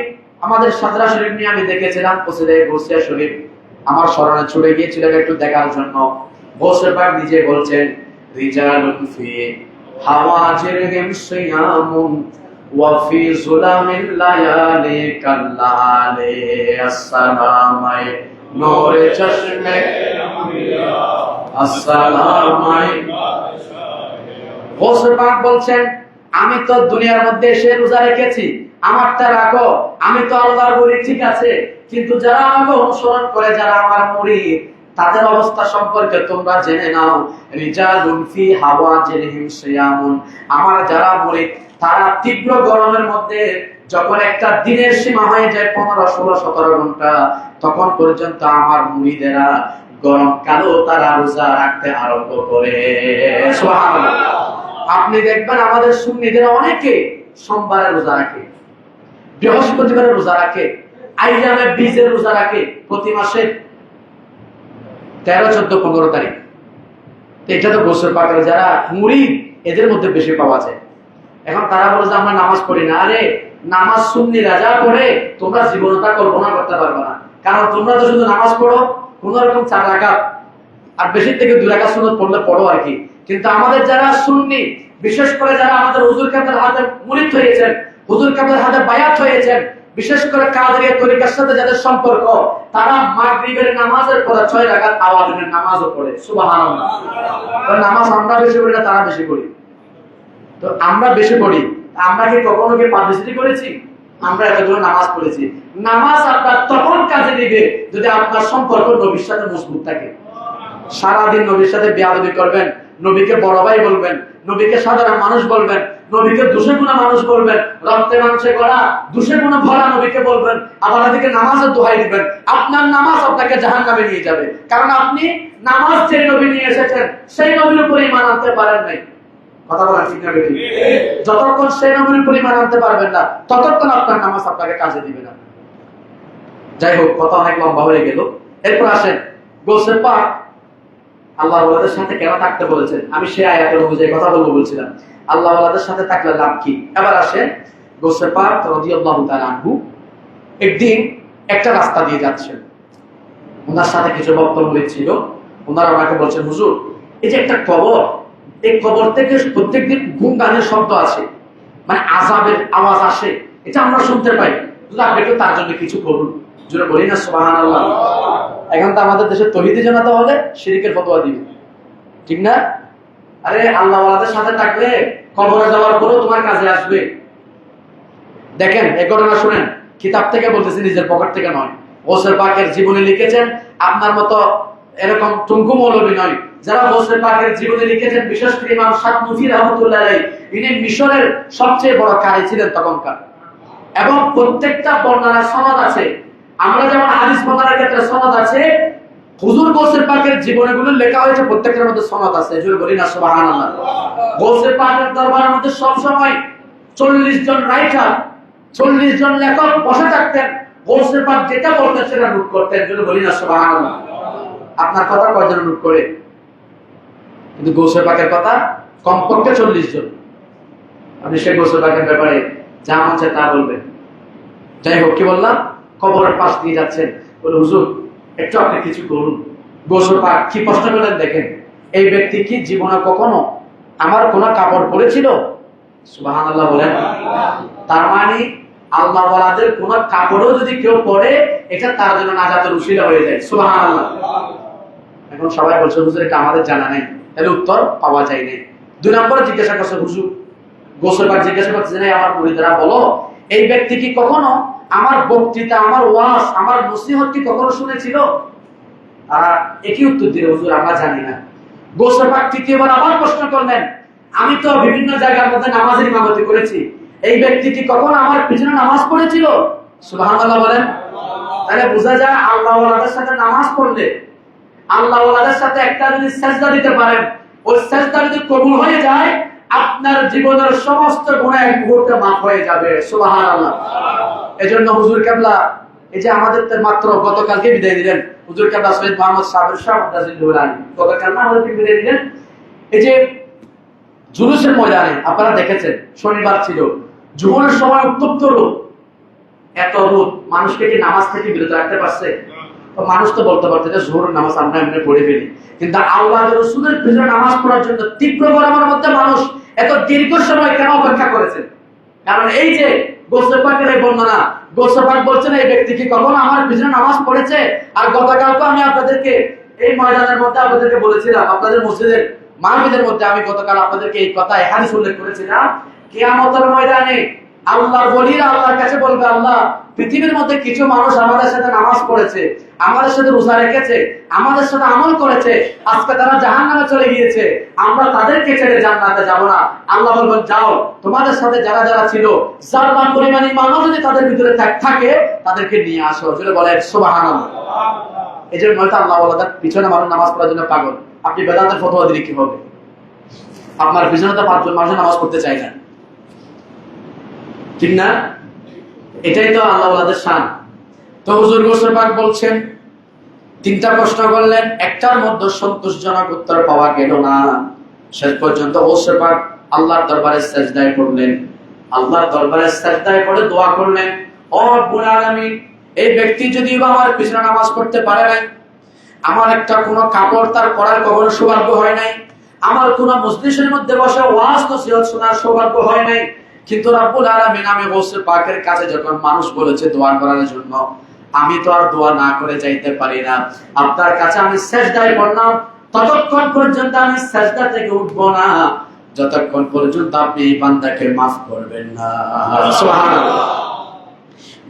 আমাদের সাদরা শরীফ নিয়ে আমি দেখেছিলাম, কসিদায়ে গৌসিয়া শরীফ আমার স্মরণে ছুটে গিয়েছিল একটু দেখার জন্য। গোসল পাক নিজে বলছেন, রিজালুন ফি হাওয়াজিরহিম সিয়ামুন ওয়া ফি যুলামিল লায়ালি কাল্লালি আসসালামাই নূরে চশমে আসসালামাই। গোসল পাক বলছেন, আমি তো দুনিয়ার মধ্যে এসে রোজা রেখেছি, আমারটা রাখো, আমি তো আল্লাহর বলি ঠিক আছে, কিন্তু যারা আমাকে অনুসরণ করে, যারা আমার মুরিদ, তাদের অবস্থা সম্পর্কে তোমরা জেনে নাও। রিজালুন ফি হাওয়াজিরহিম সিয়ামুন, আমার যারা মুরিদ তারা তীব্র গরমের মধ্যে যখন একটা দিনের সীমা হয়ে যায় 15, 16, 17 ঘন্টা, তখন পর্যন্ত আমার মুরিদেরা গরমকালেও তারা রোজা রাখতে আরম্ভ করে। সুবহানাল্লাহ। আপনি দেখবেন আমাদের সুন্নিদের অনেকে সোমবারে রোজা রাখে, বৃহস্পতিবারে রোজা রাখে, আইয়ামে বীজের রোজা রাখে, প্রতি মাসে 13, 14, 15 তারিখ। এটা তো গোসল পাকের যারা মুরিদ এদের মধ্যে বেশি পাওয়া যায়। এখন তারা বলে যে আমরা নামাজ পড়ি না। আরে নামাজ সুন্নিরা যা পড়ে তোমরা জীবনে তা কল্পনা করতে পারবে না, কারণ তোমরা তো শুধু নামাজ পড়ো কোন রকম 4 রাকাত আর বেশি থেকে 2 রাকাত সুন্নাত পড়লে পড়ো আর কি। কিন্তু আমাদের যারা সুন্নি, বিশেষ করে যারা আমাদের হুজুর কাবলার হাতে মুরিদ হয়েছেন, হুজুর কাবলার হাতে বায়াত হয়েছেন, বিশেষ করে কাদেরিয়া তরিকার সাথে যাদের সম্পর্ক, তারা মাগরিবের নামাজের পরে 6 রাকাত আওয়াজের নামাজও পড়ে। সুবহানাল্লাহ। নামাজ আমরা বেশি পড়ি না তারা বেশি পড়ি? তো আমরা বেশি পড়ি, আমরা কি কখনো কি পাবলিসিটি করেছি? আমরা এতগুলো নামাজ পড়েছি। নামাজ আপনার তখন কাজে দিবে যদি আপনার সম্পর্ক নবীর সাথে মজবুত থাকে। সারাদিন নবীর সাথে বেয়াদবি করবেন, নবীকে বড় ভাই বলবেন, নবীকে সাধারণ মানুষ বলবেন, নবীকে দোষে গুণা মানুষ বলবেন, রক্তে মাংসে গড়া দোষে গুণা ভরা নবীকে বলবেন, আবার এদিকে নামাজের দোহাই দিবেন। আপনার নামাজ আপনাকে জাহান্নামে নিয়ে যাবে, কারণ আপনি নামাজ যে নবী নিয়ে এসেছেন সেই নবীর উপর ঈমান আনতে পারেন নাই। কথা বলা ঠিক না বেঠিক? যতক্ষণ সেই নবীর উপর ঈমান আনতে পারবেন না ততক্ষণ আপনার নামাজ আপনাকে কাজে দিবে না। যাই হোক, কথা অনেক লম্বা হয়ে গেল। এরপর আসেন গোসল পাক আল্লাহ ওয়ালাদের সাথে কেন থাকতে বলেছেন, আমি সেই আয়াতের অনুযায়ী কথা বলছিলাম। আল্লাহ ওয়ালাদের সাথে থাকলে লাভ কি? এবার আসেন গোসল পাক রাদিয়াল্লাহু তাআলা আনহু একদিন একটা রাস্তা দিয়ে যাচ্ছেন, ওনার সাথে কিছু বক্তব্য ছিল। ওনারা ওনাকে বলছেন, হুজুর এই যে একটা কবর, এই কবর থেকে প্রত্যেকদিন গুনগানের শব্দ আসে, মানে আযাবের আওয়াজ আসে, এটা আমরা শুনতে পাই, আপনি একটু তার জন্য কিছু করুন। জোরে বলি না সুবহানাল্লাহ। এখন তো আমাদের দেশে তৌহিদি জানাতে হলে শিরকের ফতোয়া দিবে, ঠিক না? আরে আল্লাহ ওয়ালাদের সাথে থাকলে কবরে যাওয়ার পরেও তোমার কাজে আসবে। দেখেন এই ঘটনা শুনেন, কিতাব থেকে বলতেছি, নিজের পকেট থেকে নয়। গোসল পাকের জীবনী লিখেছেন আপনার মতো এরকম টুঙ্কু মৌলবী নয়। যারা গোসল পাকের জীবনী লিখেছেন, বিশেষ করে ইমাম শাতনুফি রাহমাতুল্লাহ আলাইহি, ইনি মিশরের সবচেয়ে বড় কারি ছিলেন তখনকার, এবং প্রত্যেকটা বর্ণনার সনদ আছে। আমরা যেমন হাদিস বর্ণনার ক্ষেত্রে সনদ আছে, হুজুর গোসল পাকের জীবনীগুলো লেখা হয়েছে প্রত্যেকটার মধ্যে সনদ আছে। জোরে বলি না সুবহানাল্লাহ। গোসল পাকের দরবারের মধ্যে সব সময় 40 জন রাইটার, 40 জন লেখক বসে থাকতেন, গোসল পাক যেটা বলতেন সেটা নোট করতেন। জোরে বলি না সুবহানাল্লাহ। আপনার কথা কয়জন নোট করে? কিন্তু গোসল পাকের কথা কমপক্ষে 40 জন। আপনি সেই গোসল পাকের ব্যাপারে যা মনে তা বলবেন। যাই হোক, কি বললাম, কবরের পাশ দিয়ে যাচ্ছেন, বলে হুজুর একটু আপনি কিছু করুন। গোসল পাক কি প্রশ্ন করলেন দেখেন, এই ব্যক্তি কি জীবনে কখনো আমার কোন কাপড় পরেছিল? সুবহানাল্লাহ বলেন। তার মানে আল্লাহ ওয়ালাদের কোন কাপড়ও যদি কেউ পরে, এটা তার জন্য নাজাতের উসিলা হয়ে যায়। সুবহানাল্লাহ। এখন সবাই বলছে হুজুর এটা আমাদের জানা নেই, তাহলে উত্তর পাওয়া যায় নাই। 2 নম্বরে জিজ্ঞাসা করছে হুজুর, গোসল পাক জিজ্ঞাসা করছে যে আমার মুরিদরা বলো এই ব্যক্তি কি কখনো আমার বক্তৃতা, আমার ওয়াজ, আমার নসিহত কি কখনো শুনেছিল? একই উত্তর দিল, হুজুর আমরা জানি না। গোসল পাক তৃতীয়বার আবার প্রশ্ন করলেন, আমি তো বিভিন্ন জায়গার মধ্যে নামাজের ইমামতি করেছি, এই ব্যক্তি কি কখনো আমার পিছনে নামাজ পড়েছিল? সুবহানাল্লাহ বলেন। তাহলে বোঝা যায় আল্লাহ ওয়ালাদের সাথে নামাজ পড়লে, আল্লাহ ওয়ালাদের সাথে একটা যদি সেজদা দিতে পারেন, ওই সেজদা যদি কবুল হয়ে যায়, আপনার জীবনের সমস্ত গুনাহ এক মুহূর্তে মাফ হয়ে যাবে। সুবহানাল্লাহ। এজন্য হুজুর কেবলা এই যে আমাদের মাত্র গতকালকে বিদায় দিলেন হুজুর কেবলা সৈয়দ মুহাম্মদ সাবির শাহ আব্দুল্লাহ, গতকাল না আমাদের বিদায় দিলেন। এই যে জুলুসের ময়দানে আপনারা দেখেছেন, শনিবার ছিল, জোহরের সময় উত্তপ্ত রোদ, এত রোদ, মানুষকে কি নামাজ থেকে বিরত রাখতে পারছে? তো মানুষ তো বলতে পারছে যে জোহরের নামাজ আমরা এমনি পড়ে ফেলি, কিন্তু আল্লাহর রাসূলের পিছনে নামাজ পড়ার জন্য তীব্র গরমের মধ্যে মানুষ এত দীর্ঘ সময় কেন অপেক্ষা করেছেন? কারণ এই যে গোসল পাকের এই বর্ণনা, গোসল পাক বলছেন এই ব্যক্তি কি কখনো আমার পিছনে নামাজ পড়েছে? আর গতকালকে আমি আপনাদেরকে এই ময়দানের মধ্যে আপনাদেরকে বলেছিলাম, আপনাদের মসজিদের মাহফিলের মধ্যে আমি গতকাল আপনাদেরকে এই কথা হাদিস উল্লেখ করেছিলাম, কিয়ামতের ময়দানে আল্লাহর ওলিরা আল্লাহর কাছে বলবে, আল্লাহ পৃথিবীর মধ্যে কিছু মানুষ আমাদের সাথে নামাজ পড়েছে, আমাদের সাথে রোজা রেখেছে, আমাদের সাথে আমল করেছে, আজকে তারা জাহান্নামে চলে গিয়েছে, আমরা তাদেরকে ছেড়ে জান্নাতে যাব না। আল্লাহ বলবেন, যাও তোমাদের সাথে যারা যারা ছিল, যারা পরিমাণ ঈমানও যদি তাদের ভিতরে থাকে তাদেরকে নিয়ে আসো। জোরে বলেন সুবহানাল্লাহ। এই জন্য হয়তো আল্লাহ ওয়ালাদের পিছনে মানুষ নামাজ পড়ার জন্য পাগল। আপনি বেদাতের ফতোয়া দিলে কি হবে? আপনার পিছনে তো 5 জন মানুষ নামাজ পড়তে চায় না, ঠিক না? এটাই তো আল্লাহ ওয়ালাদের শান। তো হুজুর গোসল পাক বলছেন, 3টা প্রশ্ন করলেন, একটার মধ্যে সন্তোষজনক উত্তর পাওয়া গেল না। শেষ পর্যন্ত গোসল পাক আল্লাহর দরবারে সিজদায় পড়লেন, আল্লাহর দরবারে সিজদায় পড়ে দোয়া করলেন, ও রব্বুল আলামিন, এই ব্যক্তি যদি আমার পিছনে নামাজ পড়তে পারে নাই, আমার একটা কোনো কাপড় তার পরার কখনো সৌভাগ্য হয় নাই, আমার কোনো মজলিসের মধ্যে বসে ওয়াজ নসিহত শোনার সৌভাগ্য হয় নাই, কিন্তু রব্বুল আলামিন আমি গোসল পাকের কাছে যখন মানুষ বলেছে দোয়া করার জন্য, আমি তো আর দোয়া না করে যাইতে পারি না। আপনার কাছে আমি সিজদায় পড়লাম, ততক্ষণ পর্যন্ত আমি সিজদা থেকে উঠবো না যতক্ষণ পর্যন্ত আপনি এই বান্দাকে maaf করবেন না। সুবহানাল্লাহ।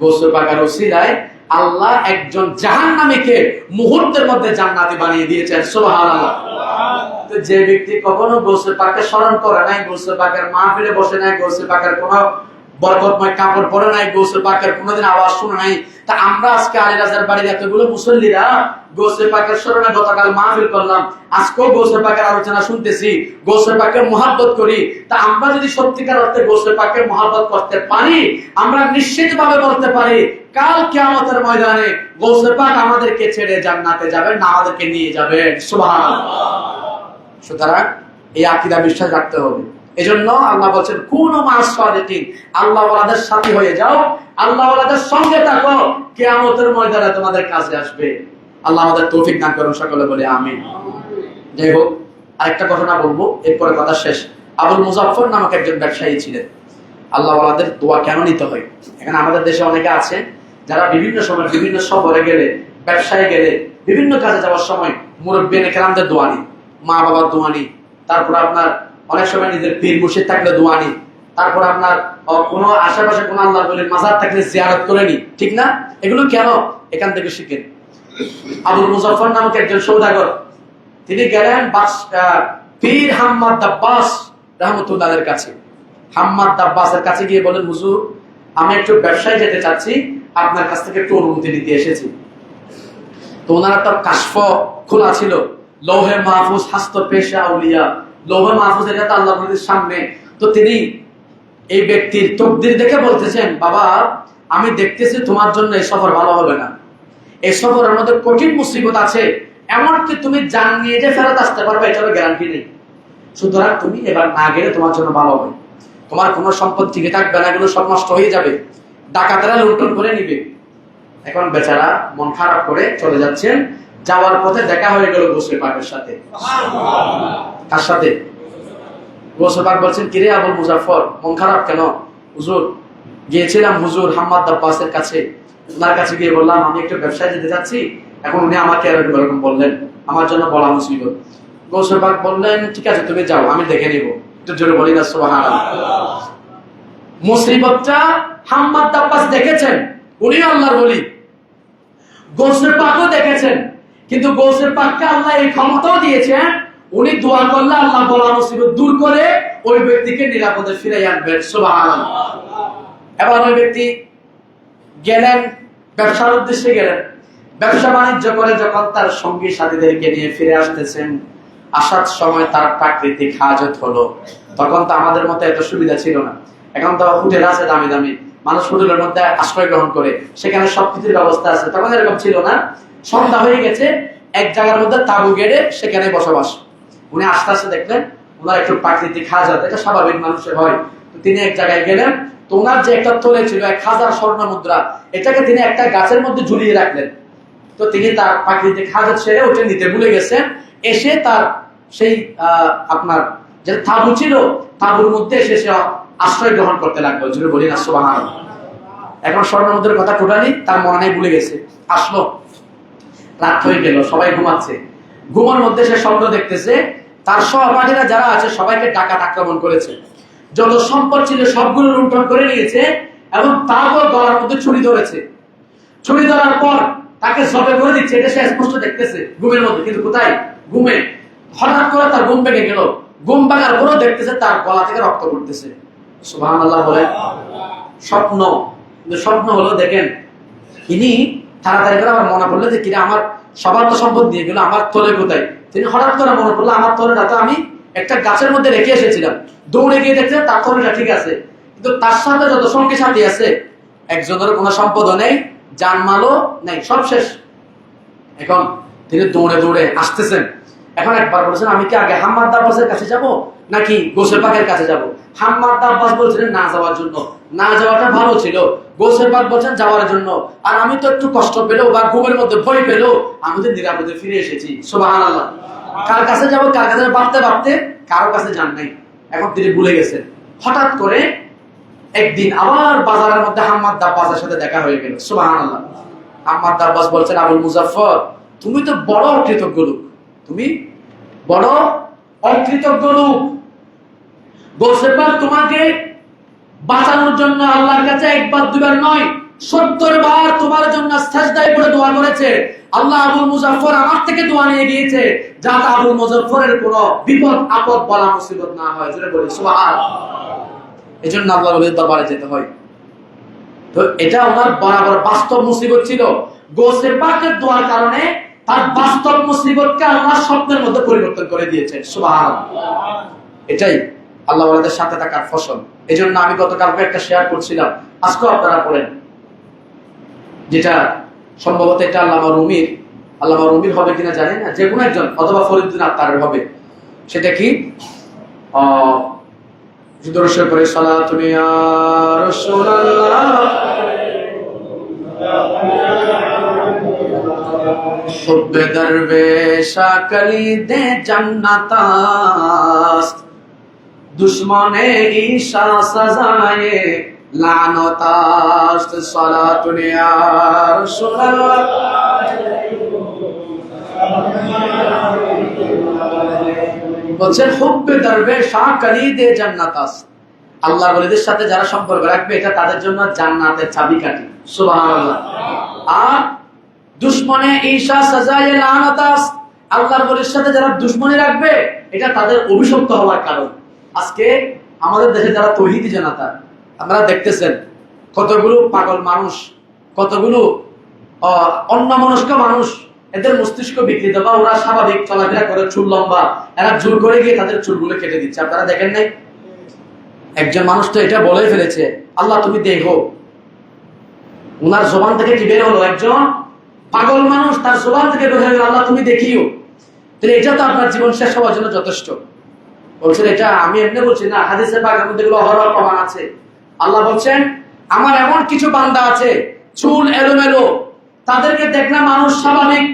গোসল পাকের ওসিলায় আল্লাহ একজন জাহান্নামীকে মুহূর্তের মধ্যে জান্নাতি বানিয়ে দিয়েছেন। সুবহানাল্লাহ। তো যে ব্যক্তি কখনো গোসল পাককে স্মরণ করে নাই, গোসল পাকের মাহফিলে বসে নাই, গোসল পাকের কোনো বরকতময় কাপড় পরে নাই, গোসল পাকের কোনোদিন আওয়াজ শুনে নাই, তা আমরা আজকে আলী রাজার বাড়ির এতগুলো মুসল্লিরা গোসল পাকের স্মরণে গতকাল মাহফিল করলাম, আজকেও গোসল পাকের আলোচনা শুনতেছি, গোসল পাকের মহব্বত করি, তা আমরা যদি সত্যিকার অর্থে গোসল পাকের মহব্বত করতে পারি, আমরা নিশ্চিতভাবে বলতে পারি কাল কিয়ামতের ময়দানে গোসল পাক আমাদেরকে ছেড়ে জান্নাতে যাবেন না, আমাদেরকে নিয়ে যাবেন। সুবহানাল্লাহ। সুতরাং এই আকীদা বিশ্বাস রাখতে হবে। এজন্য আল্লাহ বলেন, কুনু মা'আস সাদিকিন, আল্লাহ ওয়ালাদের সাথী হয়ে যাও, আল্লাহ ওয়ালাদের সঙ্গে থাকো, কিয়ামতের ময়দানে তোমাদের কাছে আসবে। আল্লাহ আমাদের তৌফিক দান করুন, সকলে বলে আমিন। যাই হোক, আরেকটা ঘটনা বলবো, এরপরে কথা শেষ। আবুল মুজাফফর নামক একজন ব্যবসায়ী ছিলেন। আল্লাহ ওয়ালাদের দোয়া কেন নিতে হয়? এখানে আমাদের দেশে অনেকে আছে যারা বিভিন্ন সময় বিভিন্ন সফরে গেলে, ব্যবসায় গেলে, বিভিন্ন কাজে যাওয়ার সময় মুরব্বী কেরামদের দোয়া নি, মা বাবার দোয়া নি, তারপর আপনার অনেক সময় নিজের পীর মুর্শিদ থাকলে দোয়া নি, তারপর আপনার কোনো আশেপাশে কোনো আল্লাহর ওলির মাজার থাকলে জিয়ারত করে নি, ঠিক না? এগুলো কেন? এখান থেকে শিখেন। আবুল মুজাফফর নামক একজন সওদাগর, তিনি গেলেন পীর হাম্মাদ দাব্বাস রাহমাতুল্লাহর কাছে। হাম্মাদ দাব্বাসের কাছে গিয়ে বলেন, হুজুর আমি একটু ব্যবসায় যেতে চাচ্ছি, আপনার কাছ থেকে একটু অনুমতি নিতে এসেছি। তো ওনারা তার কাশফ খোলা ছিল, লৌহে মাহফুজ হাস্ত পেশা আউলিয়া, লৌহে মাহফুজ এটা তো আল্লাহর ওলির সামনে। তো তিনি এই ব্যক্তির তকদির দেখে বলতেছেন, বাবা আমি দেখতেছি তোমার জন্য এই সফর ভালো হবে না, এই সফরের মধ্যে কঠিন মুসিবত আছে, এমনকি তুমি জান নিয়ে যে ফেরত আসতে পারবে এটারও গ্যারান্টি নেই। সুতরাং তুমি এবার না গেলে তোমার জন্য ভালো হবে, তোমার কোনো সম্পদ টিকে থাকবে না, এগুলো সব নষ্ট হয়ে যাবে, ডাকাতেরা লুণ্ঠন করে নিবে। এখন বেচারা মন খারাপ করে চলে যাচ্ছেন, যাওয়ার পথে দেখা হয়ে গেল গোসল পাকের সাথে। কার সাথে? গোসল পাক বলছেন, কিরে আবুল মুজাফফর মন খারাপ কেন? হুজুর গিয়েছিলাম হুজুর হাম্মাদ দাব্বাসের কাছে, ওনার কাছে গিয়ে বললাম আমি একটু ব্যবসায় যেতে যাচ্ছি, এখন উনি আমাকে এরকম বললেন, আমার জন্য বলা মুসিবত। গোসল পাক বললেন, ঠিক আছে তুমি যাও, আমি দেখে নিব। একটু জোরে বলি না সুবহানাল্লাহ। মুসিবতটা হাম্মাদ আব্বাস দেখেছেন, উনি আল্লাহর ওলি। গৌসে পাকও দেখেছেন, কিন্তু গৌসে পাককে আল্লাহ এই ক্ষমতাও দিয়েছেন, উনি দোয়া করলে আল্লাহ বলা মুসিবত দূর করে ওই ব্যক্তিকে নিরাপদে ফিরে আনবেন। সুবহানাল্লাহ। এবার ওই ব্যক্তি গেলেন, ব্যবসার উদ্দেশ্যে গেলেন। ব্যবসা বাণিজ্য করে যখন তার সঙ্গী সাথীদেরকে নিয়ে ফিরে আসতেছেন, আসার সময় তার প্রাকৃতিক হাজত হলো। তখন তো আমাদের মতো এত সুবিধা ছিল না, এখন তো হোটেল আছে দামি দামি, মানুষ হোটেলের মধ্যে আশ্রয় গ্রহণ করে, সেখানে সবকিছুর ব্যবস্থা আছে। তখন এরকম ছিল না, সন্ধ্যা হয়ে গেছে, এক জায়গার মধ্যে তাঁবু গেড়ে সেখানে বসবাস। উনি আস্তে আস্তে দেখলেন ওনার একটু প্রাকৃতিক হাজত, এটা স্বাভাবিক মানুষের হয়। তো তিনি এক জায়গায় গেলেন, তো ওনার যে একটা থলে ছিল 1000 স্বর্ণ মুদ্রা, এটাকে তিনি একটা গাছের মধ্যে ঝুলিয়ে রাখলেন। তো তিনি তার প্রাকৃতিক হাজত সেরে ওটা নিতে ভুলে গেছেন। এসে তার সেই আপনার যে তাঁবু ছিল, তাঁবুর মধ্যে এসে সে আশ্রয় গ্রহণ করতে লাগলো। জুড়ে বলি না সুবহানাল্লাহ। এখন স্বর্ণ মুদ্রার কথা টোটালি তার মনে নেই, ভুলে গেছে। আসলো, রাত হয়ে গেল, সবাই ঘুমাচ্ছে। ঘুমার মধ্যে সে স্বপ্ন দেখতেছে তার সহপাঠীরা যারা আছে সবাইকে ডাকাত আক্রমণ করেছে, যত সম্পদ ছিল সবগুলো লুণ্ঠন করে নিয়েছে, এবং তারপর গলার মধ্যে ছুরি ধরেছে। ছুরি ধরার পর তাকে জবে করে দিচ্ছে, এটা সে স্পষ্ট দেখতেছে ঘুমের মধ্যে। কিন্তু কোথায়? ঘুমে। হঠাৎ করে তার ঘুম ভেঙে গেল। ঘুম ভাঙার পরও দেখতেছে তার গলা থেকে রক্ত পড়তেছে। সুবহানাল্লাহ বলে। স্বপ্ন, কিন্তু স্বপ্ন হলো দেখেন, ইনি তাড়াতাড়ি করে আমার মনে পড়লো যে কিনা আমার সবার তো সম্পদ দিয়ে গেল, আমার তলে কোথায়? তিনি হঠাৎ করে মনে পড়লো আমার তলেটা তো আমি একটা গাছের মধ্যে রেখে এসেছিলাম। দৌড়ে গিয়ে দেখছেন তার তলেটা ঠিক আছে, কিন্তু তার সাথে যত সঙ্গী সাথী আছে একজনের কোনো সম্পদও নেই, জানমালও নেই, সব শেষ। এখন তিনি দৌড়ে দৌড়ে আসতেছেন। এখন একবার বলেছেন আমি কি আগে হাম্মাদ আব্বাসের কাছে যাব নাকি গৌসে পাকের কাছে যাব? হাম্মাদ আব্বাস বলছিলেন না যাওয়ার জন্য, না যাওয়াটা ভালো ছিল। গৌসে পাক বলছেন যাওয়ার জন্য। আর আমি তো একটু কষ্ট পেলেও বা ঘুমের মধ্যে ভয় পেলেও আমি তো নিরাপদে ফিরে এসেছি। সুবহানাল্লাহ। কার কাছে যাব, কার কাছে ভাবতে ভাবতে কারো কাছে যান নাই। এখন তিনি ভুলে গেছেন। হঠাৎ করে একদিন আবার বাজারের মধ্যে হাম্মাদ আব্বাসের সাথে দেখা হয়ে গেল। সুবহানাল্লাহ। হাম্মাদ আব্বাস বলছেন আবুল মুজাফফর, তুমি তো বড় অকৃতজ্ঞ লোক, তুমি বড় অকৃতজ্ঞ লোক। গৌসে পাক তোমাকে বাঁচানোর জন্য আল্লাহর কাছে একবার দুবার নয় 70 বার তোমার জন্য সাজদায় পড়ে দোয়া করেছে। আল্লাহ আবুল মুজাফফর আমার থেকে দোয়া নিয়ে গিয়েছে যাতে আবুল মুজাফফরের কোনো বিপদ আপদ বলা মুসিবত না হয়। জোরে বলি সুবহানাল্লাহ। এজন্য আল্লাহর ওলির দরবারে যেতে হয়। তো এটা ওনার বরাবর বাস্তব মুসিবত ছিল। গৌসে পাকের দোয়ার কারণে তার বাস্তব মুসিবতকে আল্লাহ স্বপ্নের মধ্যে পরিবর্তন করে দিয়েছেন। সুবহানাল্লাহ। এটাই আল্লাহ ওয়ালাদের সাথে থাকার ফসল। এজন্য আমি গতকালকে একটা শেয়ার করছিলাম, আজকেও আপনারা পড়েন, যেটা সম্ভবত এটা আল্লামা রুমির হবে কিনা জানি না, যে কোনো একজন অথবা ফরিদুদ্দিন আত্তারের হবে। সেটা কি? দরুদ করে সালাতুন ইয়া রাসূলুল্লাহ হুব্বে দরবেশ কলিদে জান্নাতাস্ত দুশ্মনে ঈশা সাজায়ে লানতাস্ত সালাতুন ইয়া রাসূলুল্লাহ। বলছেন হুব্বে দরবেশ কলিদে জান্নাতাস্ত, আল্লাহর ওলিদের সাথে যারা সম্পর্ক রাখবে এটা তাদের জন্য জান্নাতের চাবিকাঠি। সুবহানাল্লাহ। আর দুশমনে ঈশা সাজায়ে লানাতাস, আল্লাহর ওলির সাথে যারা দুশমনি রাখবে এটা তাদের অভিশপ্ত হওয়ার কারণ। আজকে আমাদের দেশে যারা তৌহিদি জনতা, আপনারা দেখতেছেন কতগুলো পাগল মানুষ, কতগুলো অন্যমনস্ক মানুষ, এদের মস্তিষ্ক বিকৃত বা ওরা স্বাভাবিক চলাফেরা করে, চুল লম্বা, এরা জোর করে গিয়ে তাদের চুলগুলো কেটে দিচ্ছে। আপনারা দেখেন নাই? একজন মানুষ তো এটা বলে ফেলেছে, আল্লাহ তুমি দেখো। ওনার জবান থেকে কি বের হলো? একজন পাগল মানুষ তার জবান থেকে বের হয়ে গেল আল্লাহ তুমি দেখিও। তাহলে এটা তো আপনার জীবন শেষ হওয়ার জন্য যথেষ্ট। বলছেন এটা আমি এমনি বলছি না, হাদিসে পাকের মধ্যে এগুলো অহরহ প্রমাণ আছে। আল্লাহ বলছেন আমার এমন কিছু বান্দা আছে চুল এলোমেলো, তাদেরকে দেখলে মানুষ স্বাভাবিক,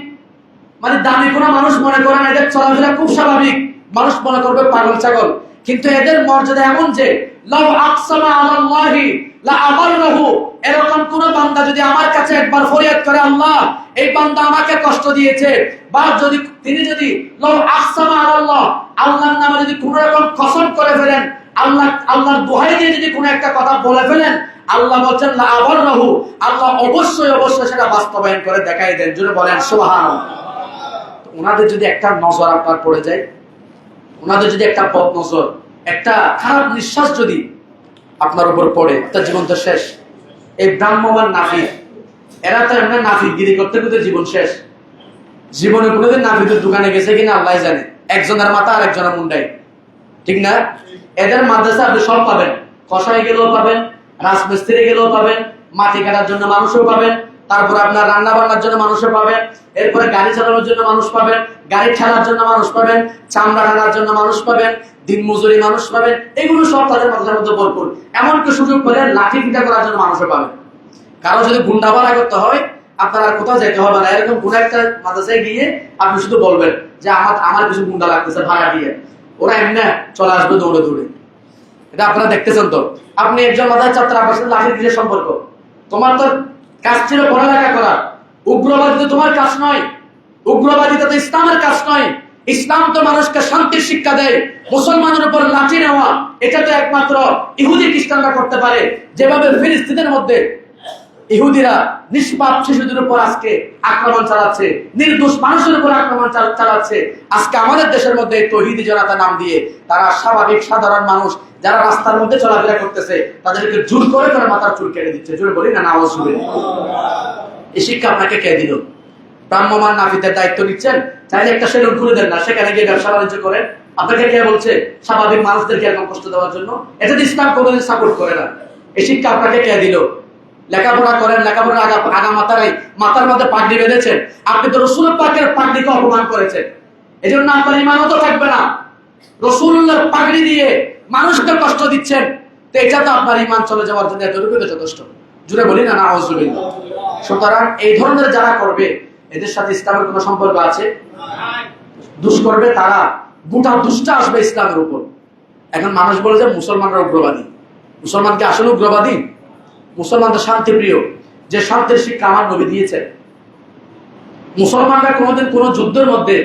মানে দামি কোনো মানুষ মনে করেন, এদের চলাফেরা খুব স্বাভাবিক, মানুষ মনে করবে পাগল ছাগল। কিন্তু এদের মর্যাদা এমন যে লাউ আকসামা আলাল্লাহি লা আবাররাহু, এরকম কোন বান্দা যদি আমার কাছে একবার ফরিয়াদ করে আল্লাহ এই বান্দা আমাকে কষ্ট দিয়েছে, বা তিনি যদি লাউ আকসামা আলাল্লাহ, আল্লাহর নামে যদি কোন রকম কসম করে ফেলেন আল্লাহর দোহাই দিয়ে যদি কোনো একটা কথা বলে ফেলেন, আল্লাহ বলছেন লা আবাররাহু, আল্লাহ অবশ্যই সেটা বাস্তবায়ন করে দেখাই দেন। জোরে বলেন সুবহানাল্লাহ। ওনাদের যদি একটা নজর আপনার পড়ে যায়, ওনাদের যদি একটা বদ নজর, একটা খারাপ নিঃশ্বাস যদি আপনার উপর পড়ে, তার জীবন তো শেষ। এই ব্রাহ্মণ নাফিক, এরা তো এমনি নাফিকগিরি করতে করতে জীবন শেষ। জীবনে কোনোদিন নাফিকের দোকানে গেছে কিনা আল্লাহ জানে, একজনের মাথা আর একজনের মুন্ডাই, ঠিক না? এদের মাদ্রাসা আপনি সব পাবেন, কষাই গেলেও পাবেন, রাজমিস্ত্রি গেলেও পাবেন, মাটি কাটার জন্য মানুষও পাবেন, তারপর আপনার রান্না বান্নার জন্য মানুষও পাবেন, এরপরে গাড়ি চালানোর জন্য মানুষ পাবেন, গাড়ি ঠেলার জন্য মানুষ পাবেন, চামড়া টানার জন্য মানুষ পাবেন, দিন মজুরি মানুষ পাবেন। এগুলো সব তাদের মাথার মধ্যে ভরপুর। এমনকি সুযোগ পেলে লাঠি পিটা করার জন্য মানুষও পাবেন। কারো যদি গুন্ডাবাড়া করতে হয়, আপনার আর কোথাও যেতে হবে না। এরকম কোন একটা মাদ্রাসায় গিয়ে আপনি শুধু বলবেন যে আমার কিছু গুন্ডা লাগতেছে ভাড়া দিয়ে, ওরা এমনি চলে আসবে দৌড়ে দৌড়ে। এটা আপনারা দেখতেছেন তো। আপনি একজন মাদ্রাসার ছাত্র, আপনার সাথে লাঠির কিসের সম্পর্ক? তোমার তো কাজ ছিল পড়ালেখা করা। উগ্রবাদী তো তোমার কাজ নয়, উগ্রবাদিতা তো ইসলামের কাজ নয়। ইসলাম তো মানুষকে শান্তির শিক্ষা দেয়। মুসলমানের উপর লাঠি নেওয়া এটা তো একমাত্র ইহুদি খ্রিস্টানরা করতে পারে। যেভাবে ফিলিস্তিনের মধ্যে ইহুদিরা নিষ্পাপ শিশুদের উপর আজকে আক্রমণ চালাচ্ছে, নির্দোষ মানুষের উপর আক্রমণ চালাচ্ছে, আজকে আমাদের দেশের মধ্যে তৌহিদি জনতা নাম দিয়ে তারা স্বাভাবিক সাধারণ মানুষ যারা রাস্তার মধ্যে চলাফেরা করতেছে তাদেরকে জোর করে করে মাথার চুল কেটে দিচ্ছে। জোরে বলি না নাউজুবিল্লাহ। এই শিক্ষা আপনাকে কে দিল? ব্রাহ্মণ নাফিদের দায়িত্ব নিচ্ছেন, চাইলে একটা সেলুন খুলে দেন না, সেখানে গিয়ে ব্যবসা বাণিজ্য করেন। আপনাকে কে বলছে স্বাভাবিক মানুষদেরকে এরকম কষ্ট দেওয়ার জন্য? এটা তো ইসলাম কোনোদিন সাপোর্ট করে না। এই শিক্ষা আপনাকে কে দিল? লেখাপড়া করেন, লেখাপড়ার আগা মাথার মধ্যে পাগড়ি বেঁধেছেন, আপনি তো রসুল পাকের পাগড়িকে অপমান করেছেন। এই জন্য আপনার ইমানও তো থাকবে না। রসুল্লাহর পাগড়ি দিয়ে মানুষকে কষ্ট দিচ্ছেন, তো এটা তো আপনার ইমান চলে যাওয়ার জন্য এতটুকু যথেষ্ট। জুড়ে বলি না নাউজুবিল্লাহ। সুতরাং এই ধরনের যারা করবে এদের সাথে ইসলামের কোনো সম্পর্ক আছে? দুষ করবে তারা, গোটা দুষ্টা আসবে ইসলামের উপর। এখন মানুষ বলে যে মুসলমানরা উগ্রবাদী। মুসলমান কি আসলে উগ্রবাদী? মুসলমান তো শান্তিপ্রিয়, যে শান্তির শিক্ষা আমার নবী দিয়েছেন। মুসলমানরা কোনোদিন কোনো যুদ্ধের মধ্যে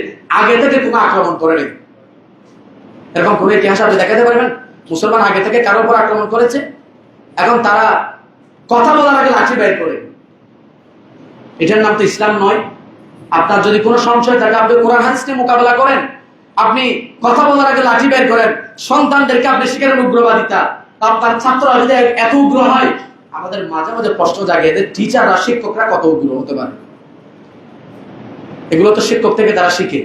আগে থেকে কোনো আক্রমণ করেনি। এরকম কোন ইতিহাস আপনি দেখাতে পারবেন মুসলমান আগে থেকে কারোর উপর আক্রমণ করেছে? এখন তারা কথা বলার আগে লাঠি বের করে, এটার নাম তো ইসলাম নয়। আপনার যদি কোনো সংশয় থাকে আপনি কোরআন হাদিস নিয়ে মোকাবেলা করেন। আপনি কথা বলার আগে লাঠি বের করেন, সন্তানদেরকে আপনি শিখালেন উগ্রবাদিতা। আপনার ছাত্ররা যদি এত উগ্র হয়, আমাদের মাঝে মাঝে প্রশ্ন জাগে এদের টিচাররা, শিক্ষকরা কত উগ্র হতে পারে? এগুলো তো শিক্ষক থেকে তারা শিখে।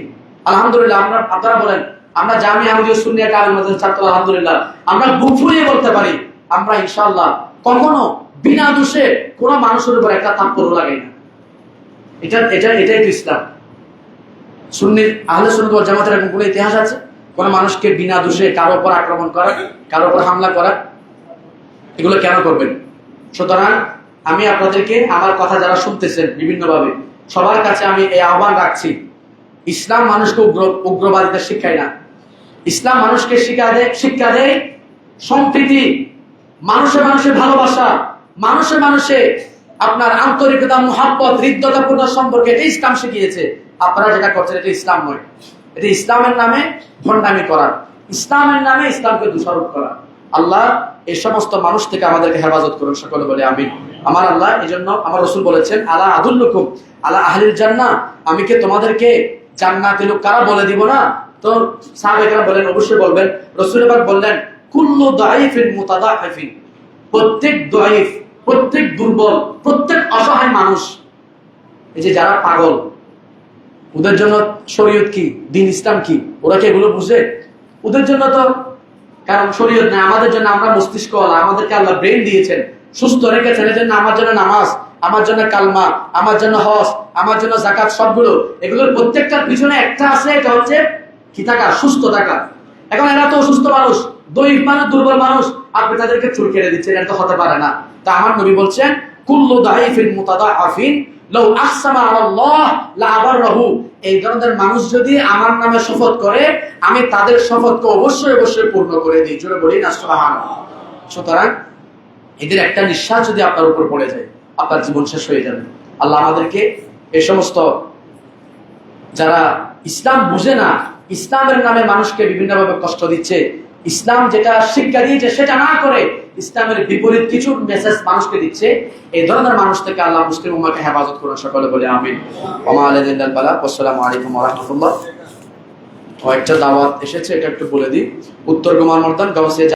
আলহামদুলিল্লাহ, আপনারা বলেন আমরা জামিয়া আহমদিয়া সুন্নিয়া কামিল মাদ্রাসার ছাত্র, আলহামদুলিল্লাহ আমরা বুক ফুলিয়ে বলতে পারি আমরা ইনশাআল্লাহ কখনো বিনা দোষে কোনো মানুষের উপর একটা থাপ্পড় লাগাই না। এটাই তো ইসলাম। সুন্নি আহলে সুন্নাত ওয়াল জামাতের এরকম কোনো ইতিহাস আছে কোন মানুষকে বিনা দোষে কারো উপর আক্রমণ করা, কারো উপর হামলা করা? এগুলো কেন করবেন? সুতরাং আমি আপনাদেরকে, আমার কথা যারা শুনতেছেন বিভিন্নভাবে, সবার কাছে আমি এই আহ্বান রাখছি, ইসলাম মানুষকে উগ্রবাদিতা শিখায় না। ইসলাম মানুষকে শিক্ষা দেয় সম্প্রীতি, মানুষে মানুষে ভালোবাসা, মানুষে মানুষে আপনার আন্তরিকতা, মুহাব্বত, হৃদ্যতাপূর্ণ সম্পর্কে। এটা ইসলাম শিখিয়েছে। আপনারা যেটা করছেন এটা ইসলাম নয়। এটা ইসলামের নামে ভণ্ডামি করা, ইসলামের নামে ইসলামকে দোষারোপ করা। আল্লাহ এই সমস্ত মানুষ থেকে আমাদেরকে হেফাজত করুন, সকলে বলে আমিন। আমার আল্লাহ এই জন্য আমার রসুল বলেছেন, আলা আদুল্লুকুম আলা আহলিল জান্নাহ, আমি কি তোমাদেরকে জান্নাতের লোক কারা বলে দিব না? তো সাহাবায়েরা বলেন অবশ্যই বলবেন। রাসূল এবার বললেন, কুল্লু দাঈফিন মুতাদাঈফিন, প্রত্যেক দাঈফ, প্রত্যেক দুর্বল, প্রত্যেক অসহায় মানুষ, এই যে যারা পাগল, ওদের জন্য শরীয়ত কি, দিন ইসলাম কি, ওরা কি এগুলো বুঝে? ওদের জন্য তো কারণ শরীয়ত নাই, আমাদের জন্য আমরা মস্তিষ্ক, আমাদেরকে আল্লাহ ব্রেন দিয়েছেন, সুস্থ রেখেছেন। এই জন্য আমার জন্য নামাজ, আমার জন্য কালমা, আমার জন্য হজ, আমার জন্য যাকাত, সবগুলো, এগুলোর প্রত্যেকটার পিছনে একটা আছে, এটা হচ্ছে কি থাকা, সুস্থ থাকা। এখন এরা তো অসুস্থ মানুষ, দৈহিক মানুষ, দুর্বল মানুষ, আপনি তাদেরকে চুল কেটে দিচ্ছেন, এটা তো হতে পারে না। তা আমার নবী বলছেন, কুল্লু দাঈফিন মুতাদাঈফিন লাউ আকসামা আলাল্লাহ লা আবাররাহু, এই ধরনের মানুষ যদি আমার নামে শপথ করে, আমি তাদের শপথকে অবশ্যই অবশ্যই পূর্ণ করে দিই। জোরে বলি না সুবহানাল্লাহ। সুতরাং এদের একটা নিঃশ্বাস যদি আপনার উপর পড়ে যায়, আপনার জীবন শেষ হয়ে যাবে। আল্লাহ আমাদেরকে এই সমস্ত যারা ইসলাম বুঝে না, ইসলামের নামে মানুষকে বিভিন্নভাবে কষ্ট দিচ্ছে, ইসলাম যেটা শিক্ষা দিয়েছে সেটা না করে ইসলামের বিপরীত কিছু মেসেজ মানুষকে দিচ্ছে, এই ধরনের মানুষ থেকে আল্লাহ মুসলিম উম্মাহকে হেফাজত করুন, সকলে বলে আমিন। ওয়া মা আলাইনা ইল্লাল বালাগ। আসসালামু আলাইকুম ওয়া রাহমাতুল্লাহ। একটা দাওয়াত এসেছে, এটা একটু বলে দিই। উত্তর কুমার মর্দান গাউসিয়া